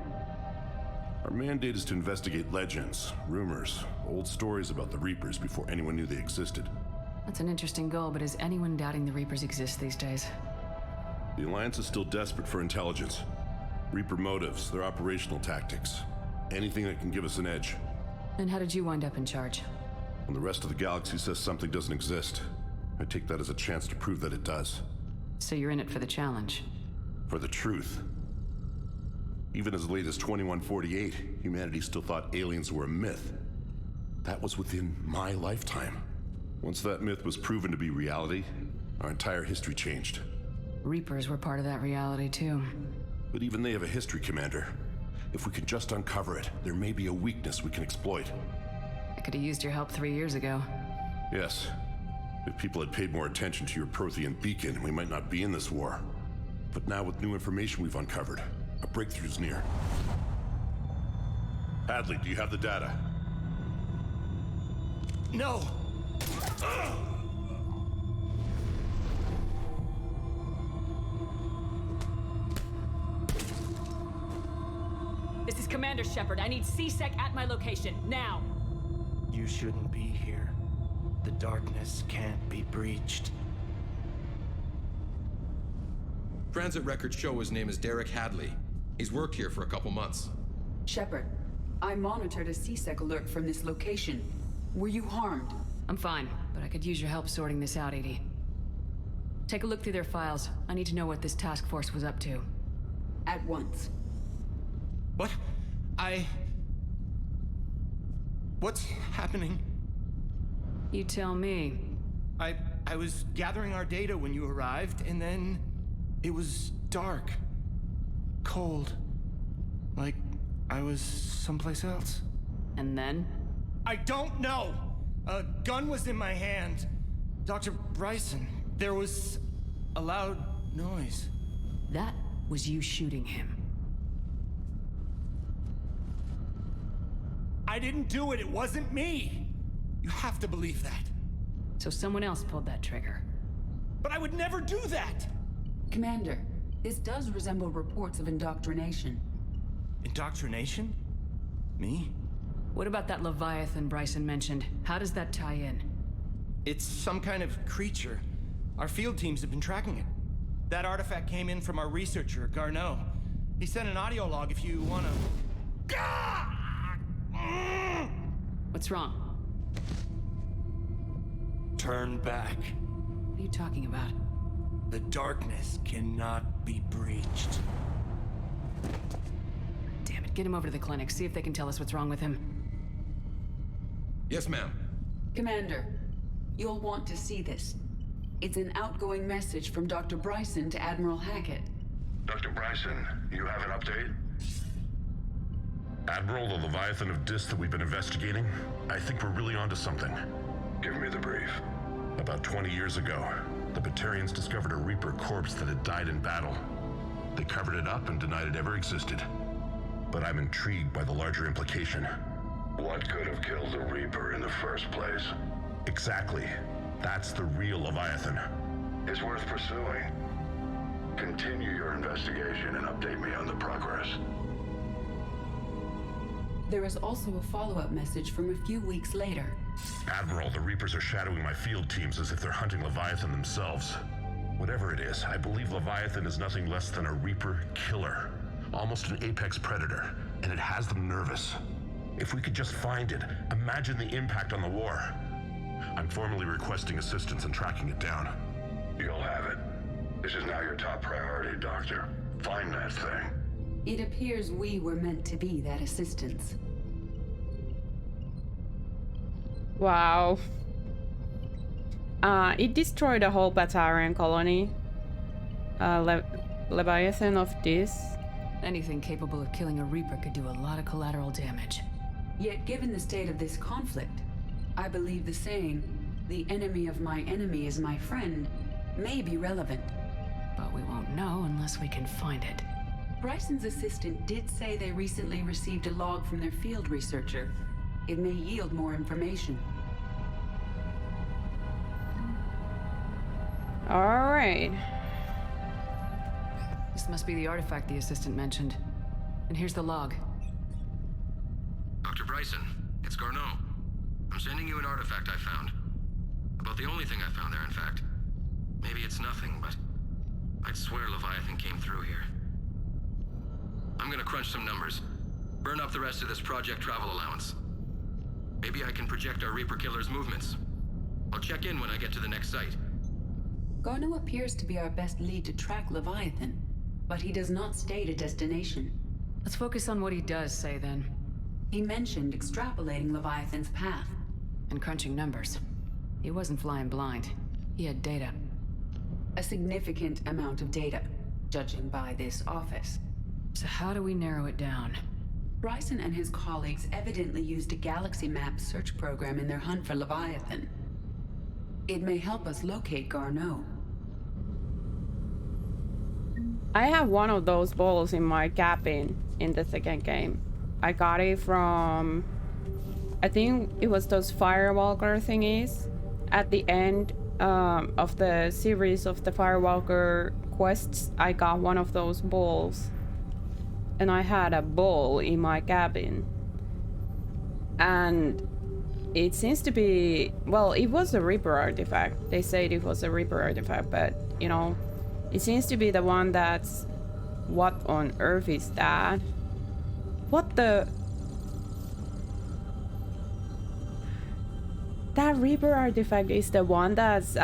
Speaker 12: Our mandate is to investigate legends, rumors, old stories about the Reapers before anyone knew they existed.
Speaker 3: That's an interesting goal, but is anyone doubting the Reapers exist these days?
Speaker 12: The Alliance is still desperate for intelligence. Reaper motives, their operational tactics. Anything that can give us an edge.
Speaker 3: And how did you wind up in charge?
Speaker 12: When the rest of the galaxy says something doesn't exist, I take that as a chance to prove that it does.
Speaker 3: So you're in it for the challenge?
Speaker 12: For the truth. Even as late as 2148, humanity still thought aliens were a myth. That was within my lifetime. Once that myth was proven to be reality, our entire history changed.
Speaker 3: Reapers were part of that reality too.
Speaker 12: But even they have a history, Commander. If we can just uncover it, there may be a weakness we can exploit.
Speaker 3: I could have used your help 3 years ago.
Speaker 12: Yes. If people had paid more attention to your Prothean beacon, we might not be in this war. But now with new information we've uncovered, a breakthrough's near. Hadley, do you have the data?
Speaker 15: No!
Speaker 3: This is Commander Shepard. I need C-Sec at my location, now!
Speaker 15: You shouldn't be here. The darkness can't be breached.
Speaker 16: Transit records show his name is Derek Hadley. He's worked here for a couple months.
Speaker 17: Shepard, I monitored a C-Sec alert from this location. Were you harmed?
Speaker 3: I'm fine, but I could use your help sorting this out, Edie. Take a look through their files. I need to know what this task force was up to.
Speaker 17: At once.
Speaker 15: What? What's happening?
Speaker 3: You tell me.
Speaker 15: I was gathering our data when you arrived, and then it was dark. Cold. Like I was someplace else.
Speaker 3: And then?
Speaker 15: I don't know! A gun was in my hand. Dr. Bryson, there was a loud noise.
Speaker 3: That was you shooting him.
Speaker 15: I didn't do it, it wasn't me! You have to believe that.
Speaker 3: So someone else pulled that trigger.
Speaker 15: But I would never do that!
Speaker 17: Commander, this does resemble reports of indoctrination.
Speaker 15: Indoctrination? Me?
Speaker 3: What about that Leviathan Bryson mentioned? How does that tie in?
Speaker 15: It's some kind of creature. Our field teams have been tracking it. That artifact came in from our researcher, Garneau. He sent an audio log if you wanna...
Speaker 3: What's wrong?
Speaker 15: Turn back.
Speaker 3: What are you talking about?
Speaker 15: The darkness cannot be breached.
Speaker 3: Damn it, get him over to the clinic. See if they can tell us what's wrong with him.
Speaker 16: Yes, ma'am.
Speaker 17: Commander, you'll want to see this. It's an outgoing message from Dr. Bryson to Admiral Hackett.
Speaker 18: Dr. Bryson, you have an update?
Speaker 12: Admiral, the Leviathan of Dis that we've been investigating, I think we're really onto something.
Speaker 18: Give me the brief.
Speaker 12: About 20 years ago, the Batarians discovered a Reaper corpse that had died in battle. They covered it up and denied it ever existed. but I'm intrigued by the larger implication.
Speaker 18: What could have killed the Reaper in the first place?
Speaker 12: Exactly. That's the real Leviathan.
Speaker 18: It's worth pursuing. Continue your investigation and update me on the progress.
Speaker 17: There is also a follow-up message from a few weeks later.
Speaker 12: Admiral, the Reapers are shadowing my field teams as if they're hunting Leviathan themselves. Whatever it is, I believe Leviathan is nothing less than a Reaper killer. Almost an apex predator, and it has them nervous. If we could just find it, imagine the impact on the war. I'm formally requesting assistance in tracking it down.
Speaker 18: You'll have it. This is now your top priority, Doctor. Find that thing.
Speaker 17: It appears we were meant to be that assistance.
Speaker 1: Wow. It destroyed a whole Batarian colony. Leviathan of this.
Speaker 3: Anything capable of killing a Reaper could do a lot of collateral damage.
Speaker 17: Yet given the state of this conflict, I believe the saying, "The enemy of my enemy is my friend," may be relevant.
Speaker 3: But we won't know unless we can find it.
Speaker 17: Bryson's assistant did say they recently received a log from their field researcher. It may yield more information.
Speaker 1: Alright.
Speaker 3: This must be the artifact the assistant mentioned. And here's the log.
Speaker 16: Dr. Bryson, it's Garneau. I'm sending you an artifact I found. About the only thing I found there, in fact. Maybe it's nothing, but I'd swear Leviathan came through here. I'm gonna crunch some numbers. Burn up the rest of this project travel allowance. Maybe I can project our Reaper killer's movements. I'll check in when I get to the next site.
Speaker 17: Garneau appears to be our best lead to track Leviathan, but he does not state a destination.
Speaker 3: Let's focus on what he does say, then.
Speaker 17: He mentioned extrapolating Leviathan's path.
Speaker 3: And crunching numbers. He wasn't flying blind. He had data.
Speaker 17: A significant amount of data, judging by this office.
Speaker 3: So how do we narrow it down?
Speaker 17: Bryson and his colleagues evidently used a galaxy map search program in their hunt for Leviathan. It may help us locate Garneau.
Speaker 1: I have one of those balls in my cabin in the second game. I got it from, I think it was those Firewalker thingies. At the end of the series of the Firewalker quests, I got one of those balls. And I had a ball in my cabin. And it seems to be, well, it was a Reaper artifact. They said it was a Reaper artifact, but, you know, it seems to be the one that's... What on earth is that? What the... That Reaper artifact is the one that's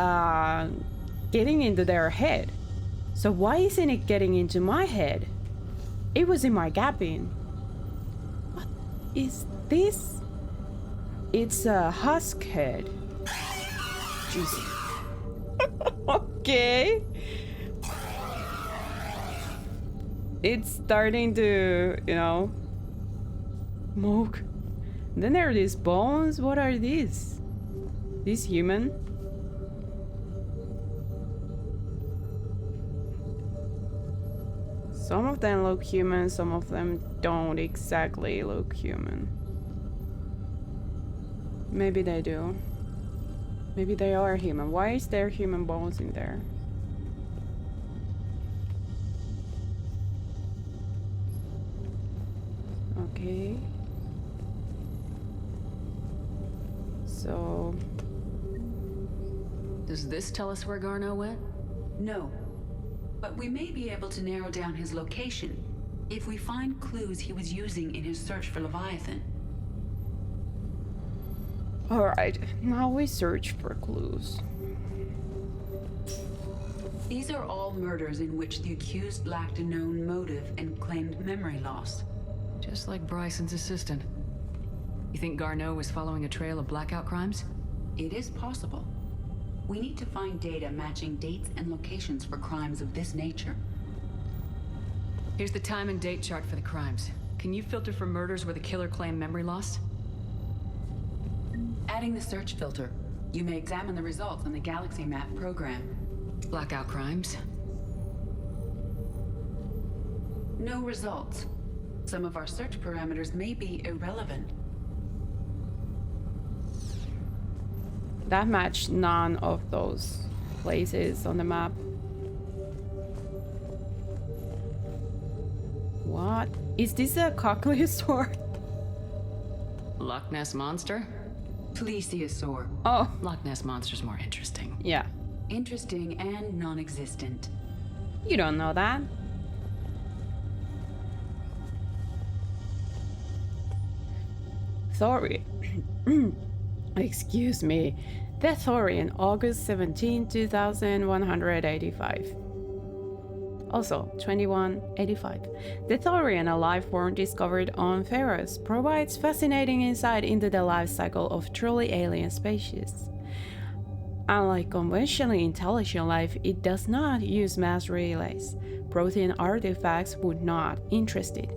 Speaker 1: getting into their head. So why isn't it getting into my head? It was in my cabin. What is this? It's a husk head. Juicy. Okay. It's starting to, you know, smoke. Then there are these bones. What are these? These human? Some of them look human, some of them don't exactly look human. Maybe they do. Maybe they are human. Why is there human bones in there? Okay. So...
Speaker 3: Does this tell us where Garneau went?
Speaker 17: No. But we may be able to narrow down his location if we find clues he was using in his search for Leviathan.
Speaker 1: Alright, now we search for clues.
Speaker 17: These are all murders in which the accused lacked a known motive and claimed memory loss.
Speaker 3: Just like Bryson's assistant. You think Garneau was following a trail of blackout crimes?
Speaker 17: It is possible. We need to find data matching dates and locations for crimes of this nature.
Speaker 3: Here's the time and date chart for the crimes. Can you filter for murders where the killer claimed memory loss?
Speaker 17: Adding the search filter, you may examine the results on the Galaxy Map program.
Speaker 3: Blackout crimes?
Speaker 17: No results. Some of our search parameters may be irrelevant.
Speaker 1: That matched none of those places on the map. What? Is this a Cochleosaur?
Speaker 3: Loch Ness Monster?
Speaker 17: Plesiosaur.
Speaker 1: Oh.
Speaker 3: Loch Ness Monster's more interesting.
Speaker 1: Yeah.
Speaker 17: Interesting and non-existent.
Speaker 1: You don't know that. Sorry. Excuse me. The Thorian, August 17, 2185. Also, 2185. The Thorian, a life form discovered on Pharos, provides fascinating insight into the life cycle of truly alien species. Unlike conventionally intelligent life, it does not use mass relays. Protein artifacts would not interest it.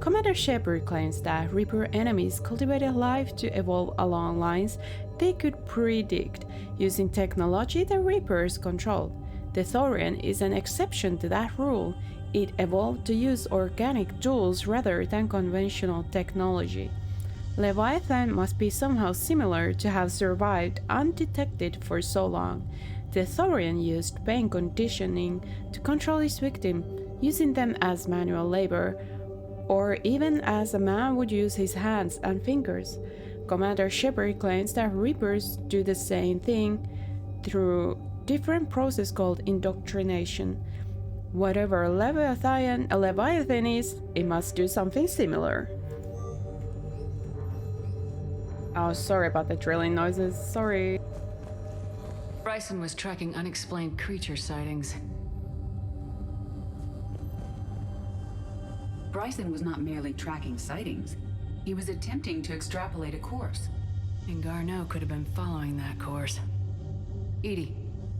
Speaker 1: Commander Shepard claims that Reaper enemies cultivated life to evolve along lines they could predict, using technology the Reapers controlled. The Thorian is an exception to that rule. It evolved to use organic tools rather than conventional technology. Leviathan must be somehow similar to have survived undetected for so long. The Thorian used pain conditioning to control his victim, using them as manual labor, or even as a man would use his hands and fingers. Commander Shepard claims that Reapers do the same thing through different process called indoctrination. Whatever a Leviathan is, it must do something similar. Oh, sorry about the drilling noises, sorry.
Speaker 3: Bryson was tracking unexplained creature sightings.
Speaker 17: Bryson was not merely tracking sightings. He was attempting to extrapolate a course.
Speaker 3: And Garneau could have been following that course. Edie,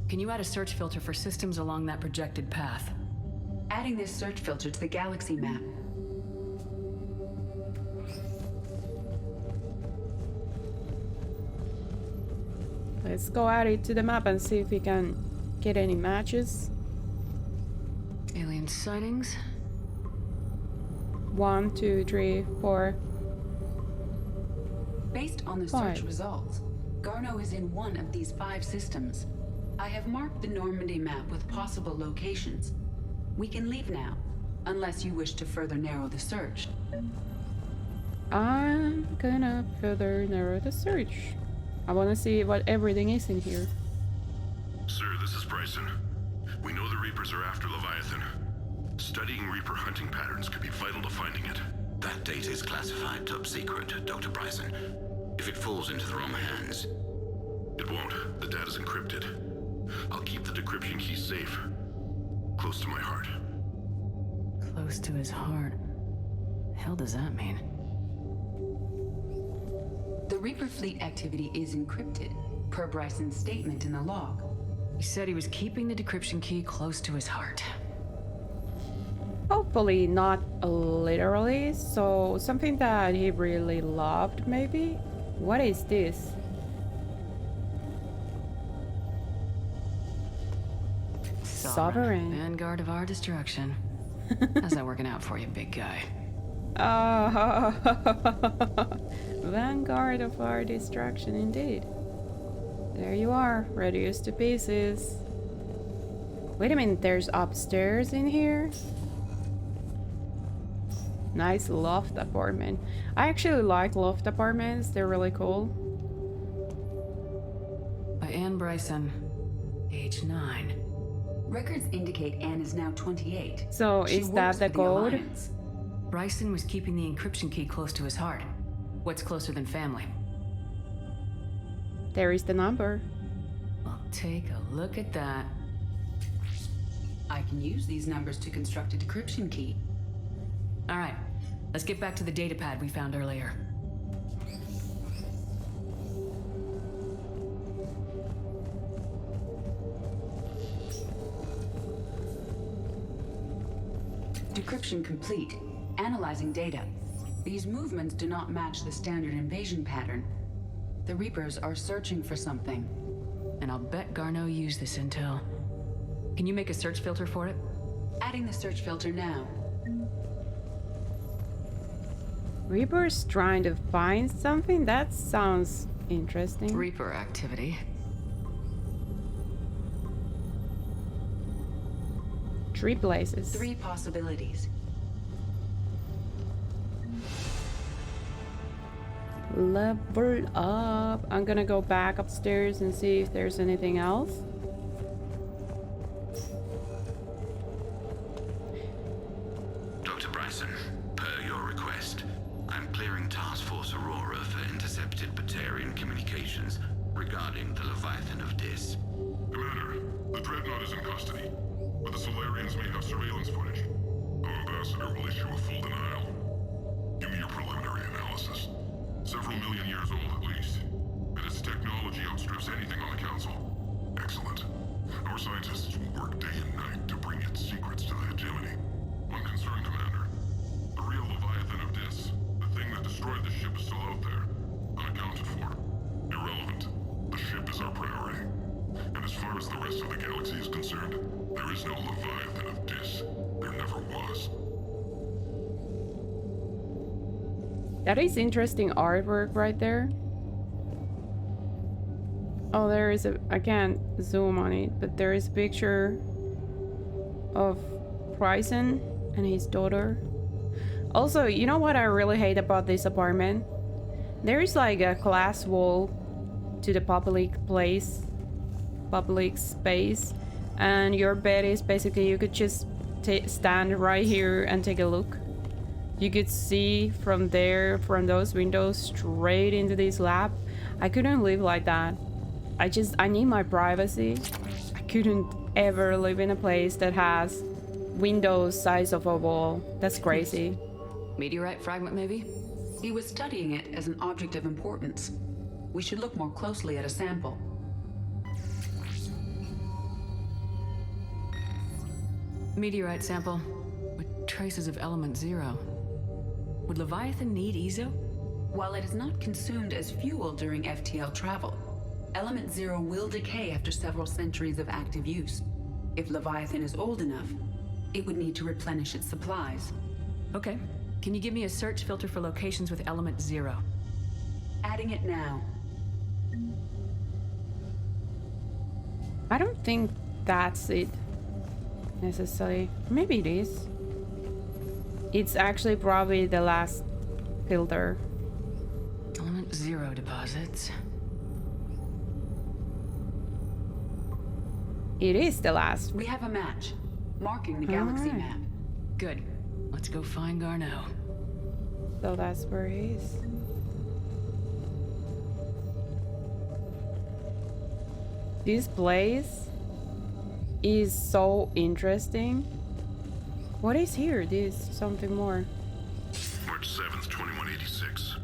Speaker 3: can you add a search filter for systems along that projected path?
Speaker 17: Adding this search filter to the galaxy map.
Speaker 1: Let's go add it to the map and see if we can get any matches.
Speaker 3: Alien sightings?
Speaker 1: 1, 2, 3, 4.
Speaker 17: Based on the
Speaker 1: 5.
Speaker 17: search results, Garneau is in one of these 5 systems. I have marked the Normandy map with possible locations. We can leave now, unless you wish to further narrow the search.
Speaker 1: I'm gonna further narrow the search. I wanna see what everything is in here.
Speaker 19: Sir, this is Bryson. We know the Reapers are after Leviathan. Studying Reaper hunting patterns could be vital to finding it.
Speaker 20: That data is classified top secret, Dr. Bryson. If it falls into the wrong hands...
Speaker 19: It won't. The data's encrypted. I'll keep the decryption key safe. Close to my heart.
Speaker 3: Close to his heart. The hell does that mean?
Speaker 17: The Reaper fleet activity is encrypted, per Bryson's statement in the log.
Speaker 3: He said he was keeping the decryption key close to his heart.
Speaker 1: Hopefully not literally, so something that he really loved, maybe? What is this? Sovereign.
Speaker 3: Vanguard of our destruction. How's that working out for you, big guy?
Speaker 1: Oh, Vanguard of our destruction, indeed. There you are, reduced to pieces. Wait a minute, there's upstairs in here? Nice loft apartment. I actually like loft apartments, they're really cool.
Speaker 3: By Anne Bryson, age 9.
Speaker 17: Records indicate Anne is now 28.
Speaker 1: So
Speaker 17: She
Speaker 1: is that
Speaker 17: works
Speaker 1: the
Speaker 17: for
Speaker 1: code?
Speaker 17: Alliance.
Speaker 3: Bryson was keeping the encryption key close to his heart. What's closer than family?
Speaker 1: There is the number.
Speaker 3: Well, take a look at that.
Speaker 17: I can use these numbers to construct a decryption key.
Speaker 3: All right, let's get back to the datapad we found earlier.
Speaker 17: Decryption complete. Analyzing data. These movements do not match the standard invasion pattern. The Reapers are searching for something.
Speaker 3: And I'll bet Garneau used this intel. Can you make a search filter for it?
Speaker 17: Adding the search filter now.
Speaker 1: Reaper's trying to find something? That sounds interesting.
Speaker 3: Reaper activity.
Speaker 1: Three places.
Speaker 17: 3 possibilities.
Speaker 1: Level up. I'm gonna go back upstairs and see if there's anything else.
Speaker 20: Dr. Bryson, per your request, I'm clearing Task Force Aurora for intercepted Batarian communications regarding the Leviathan of Dis.
Speaker 19: Commander, the Dreadnought is in custody, but the Solarians may have surveillance footage. Our ambassador will issue a full denial. Give me your preliminary analysis. Several million years old at least, and its technology outstrips anything on the Council. Excellent. Our scientists will work day and night to bring its secrets to the hegemony. One concern, Commander. The real Leviathan of Dis, the thing that destroyed the ship, is still out there, unaccounted for. Irrelevant. The ship is our priority. And as far as the rest of the galaxy is concerned, there is no Leviathan of Dis. There never was.
Speaker 1: That is interesting artwork right there. Oh, there is a... I can't zoom on it, but there is a picture of Bryson and his daughter. Also, you know what I really hate about this apartment? There is like a glass wall to the public space, and your bed is basically, you could just stand right here and take a look. You could see from there, from those windows, straight into this lab. I couldn't live like that. I need my privacy. I couldn't ever live in a place that has windows size of a wall. That's crazy.
Speaker 3: Meteorite fragment, maybe?
Speaker 17: He was studying it as an object of importance. We should look more closely at a sample.
Speaker 3: Meteorite sample with traces of element 0. Would Leviathan need EZO?
Speaker 17: While it is not consumed as fuel during FTL travel, element 0 will decay after several centuries of active use. If Leviathan is old enough, it would need to replenish its supplies.
Speaker 3: Okay. Can you give me a search filter for locations with element 0?
Speaker 17: Adding it now.
Speaker 1: I don't think that's it necessarily. Maybe it is. It's actually probably the last filter.
Speaker 3: Element 0 deposits.
Speaker 1: It is the last.
Speaker 17: We have a match, marking the galaxy map.
Speaker 3: Good. Let's go find Garneau.
Speaker 1: So that's where he is. This place is so interesting. What is here? This something more.
Speaker 19: March 7th, 2186.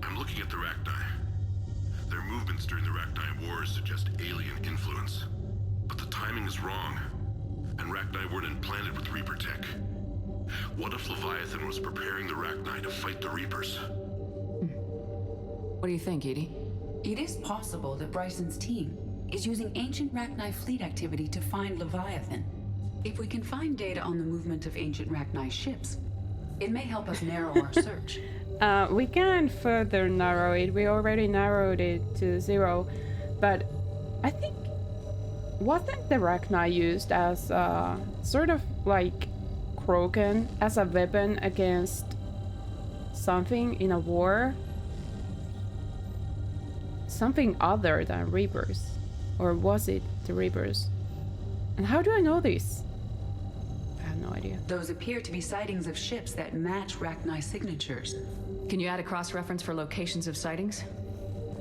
Speaker 19: I'm looking at the Rachni. Their movements during the Rachni Wars suggest alien influence. But the timing is wrong. And Rachni weren't implanted with Reaper tech. What if Leviathan was preparing the Rachni to fight the Reapers?
Speaker 3: What do you think, Edie?
Speaker 17: It is possible that Bryson's team is using ancient Rachni fleet activity to find Leviathan. If we can find data on the movement of ancient Rachni ships, it may help us narrow our search.
Speaker 1: We can further narrow it. We already narrowed it to 0, but I think wasn't the Rachni used as sort of like Krogan as a weapon against something in a war? Something other than Reapers, or was it the Reapers? And how do I know this? I have no idea.
Speaker 17: Those appear to be sightings of ships that match Rachni signatures.
Speaker 3: Can you add a cross-reference for locations of sightings?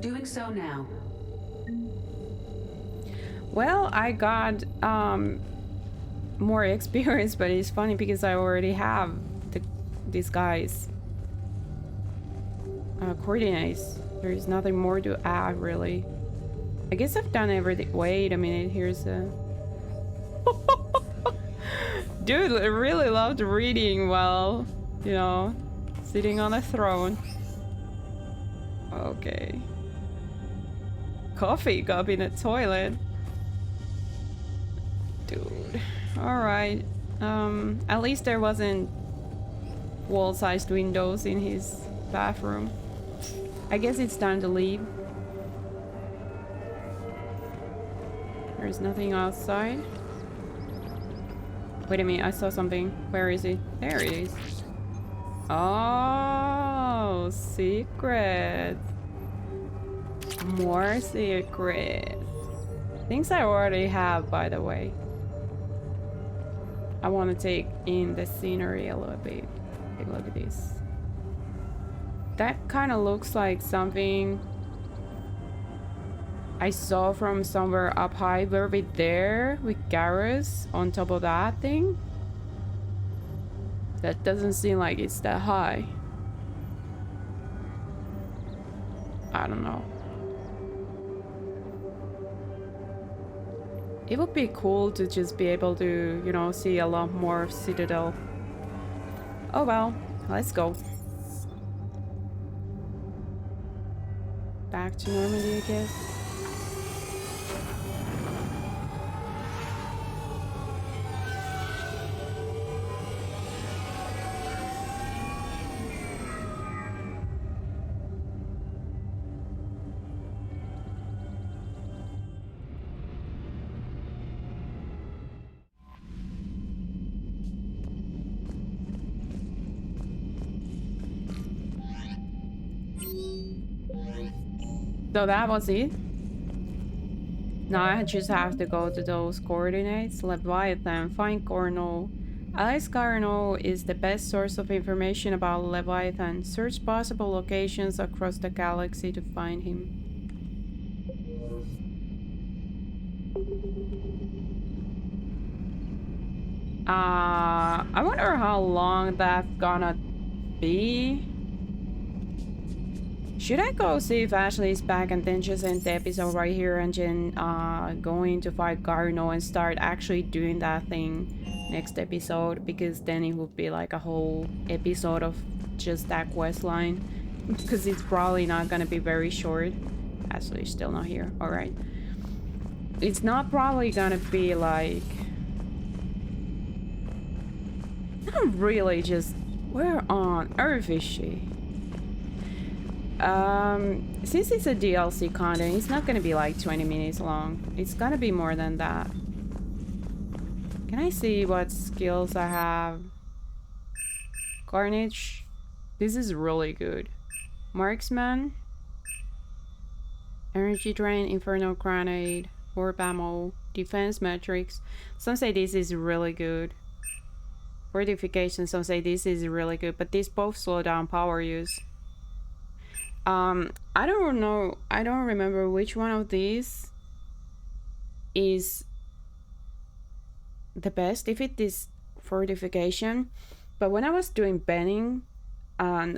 Speaker 17: Doing so now.
Speaker 1: Well, I got more experience, but it's funny because I already have these guys' coordinates. There is nothing more to add, really. I guess I've done everything. Wait a minute, here's a... Dude, I really loved reading while, you know, sitting on a throne. Okay. Coffee cup in a toilet. Dude. Alright. At least there wasn't wall-sized windows in his bathroom. I guess it's time to leave. There's nothing outside. Wait a minute, I saw something. Where is it? There it is. Oh, secret. More secret. Things I already have, by the way. I want to take in the scenery a little bit. Take a look at this. That kind of looks like something I saw from somewhere up high. Were we there with Garrus on top of that thing? That doesn't seem like it's that high. I don't know. It would be cool to just be able to, you know, see a lot more of Citadel. Oh well, let's go. Back to Normandy, I guess. So that was it. Now I just have to go to those coordinates. Leviathan, find Cornell. Alice Carnot is the best source of information about Leviathan. Search possible locations across the galaxy to find him. I wonder how long that's gonna be. Should I go see if Ashley's back and then just end the episode right here and then going to fight Garno and start actually doing that thing next episode? Because then it would be like a whole episode of just that quest line. Because it's probably not gonna be very short. Ashley's still not here. Alright. It's not probably gonna be like... Not really just... Where on earth is she? Since it's a DLC content, it's not gonna be like 20 minutes long. It's gonna be more than that. Can I see what skills I have? Carnage. This is really good. Marksman. Energy Drain, Inferno Grenade, Warp Ammo, Defense Matrix. Some say this is really good. Fortification, some say this is really good, but these both slow down power use. I don't know, I don't remember which one of these is the best, if it is fortification. But when I was doing Benning, I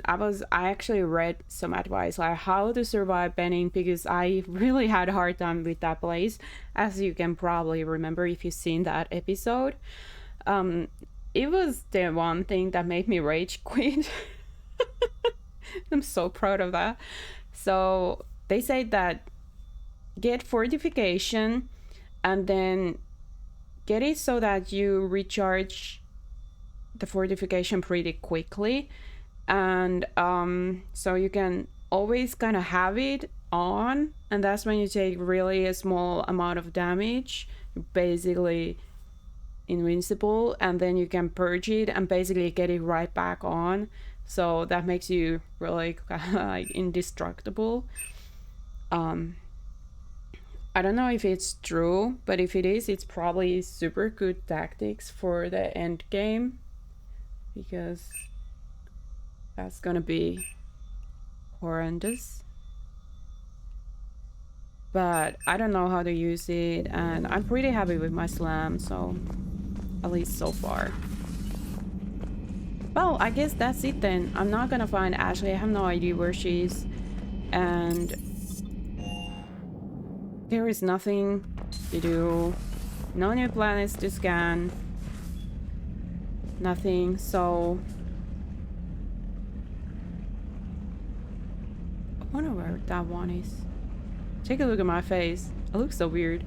Speaker 1: actually read some advice like how to survive Benning, because I really had a hard time with that place, as you can probably remember if you've seen that episode. It was the one thing that made me rage quit. I'm so proud of that. So they say that get fortification and then get it so that you recharge the fortification pretty quickly, and so you can always kind of have it on, and that's when you take really a small amount of damage, basically invincible, and then you can purge it and basically get it right back on. So that makes you really like indestructible. I don't know if it's true, but if it is, it's probably super good tactics for the end game, because that's gonna be horrendous. But I don't know how to use it, and I'm pretty happy with my slam, so at least so far. Well, I guess that's it then. I'm not gonna find Ashley. I have no idea where she is. And there is nothing to do. No new planets to scan. Nothing, so... I wonder where that one is. Take a look at my face. I look so weird.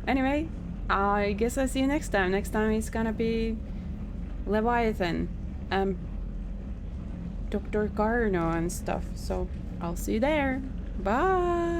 Speaker 1: Anyway, I guess I'll see you next time. Next time it's gonna be Leviathan, Dr. Garno and stuff. So I'll see you there. Bye.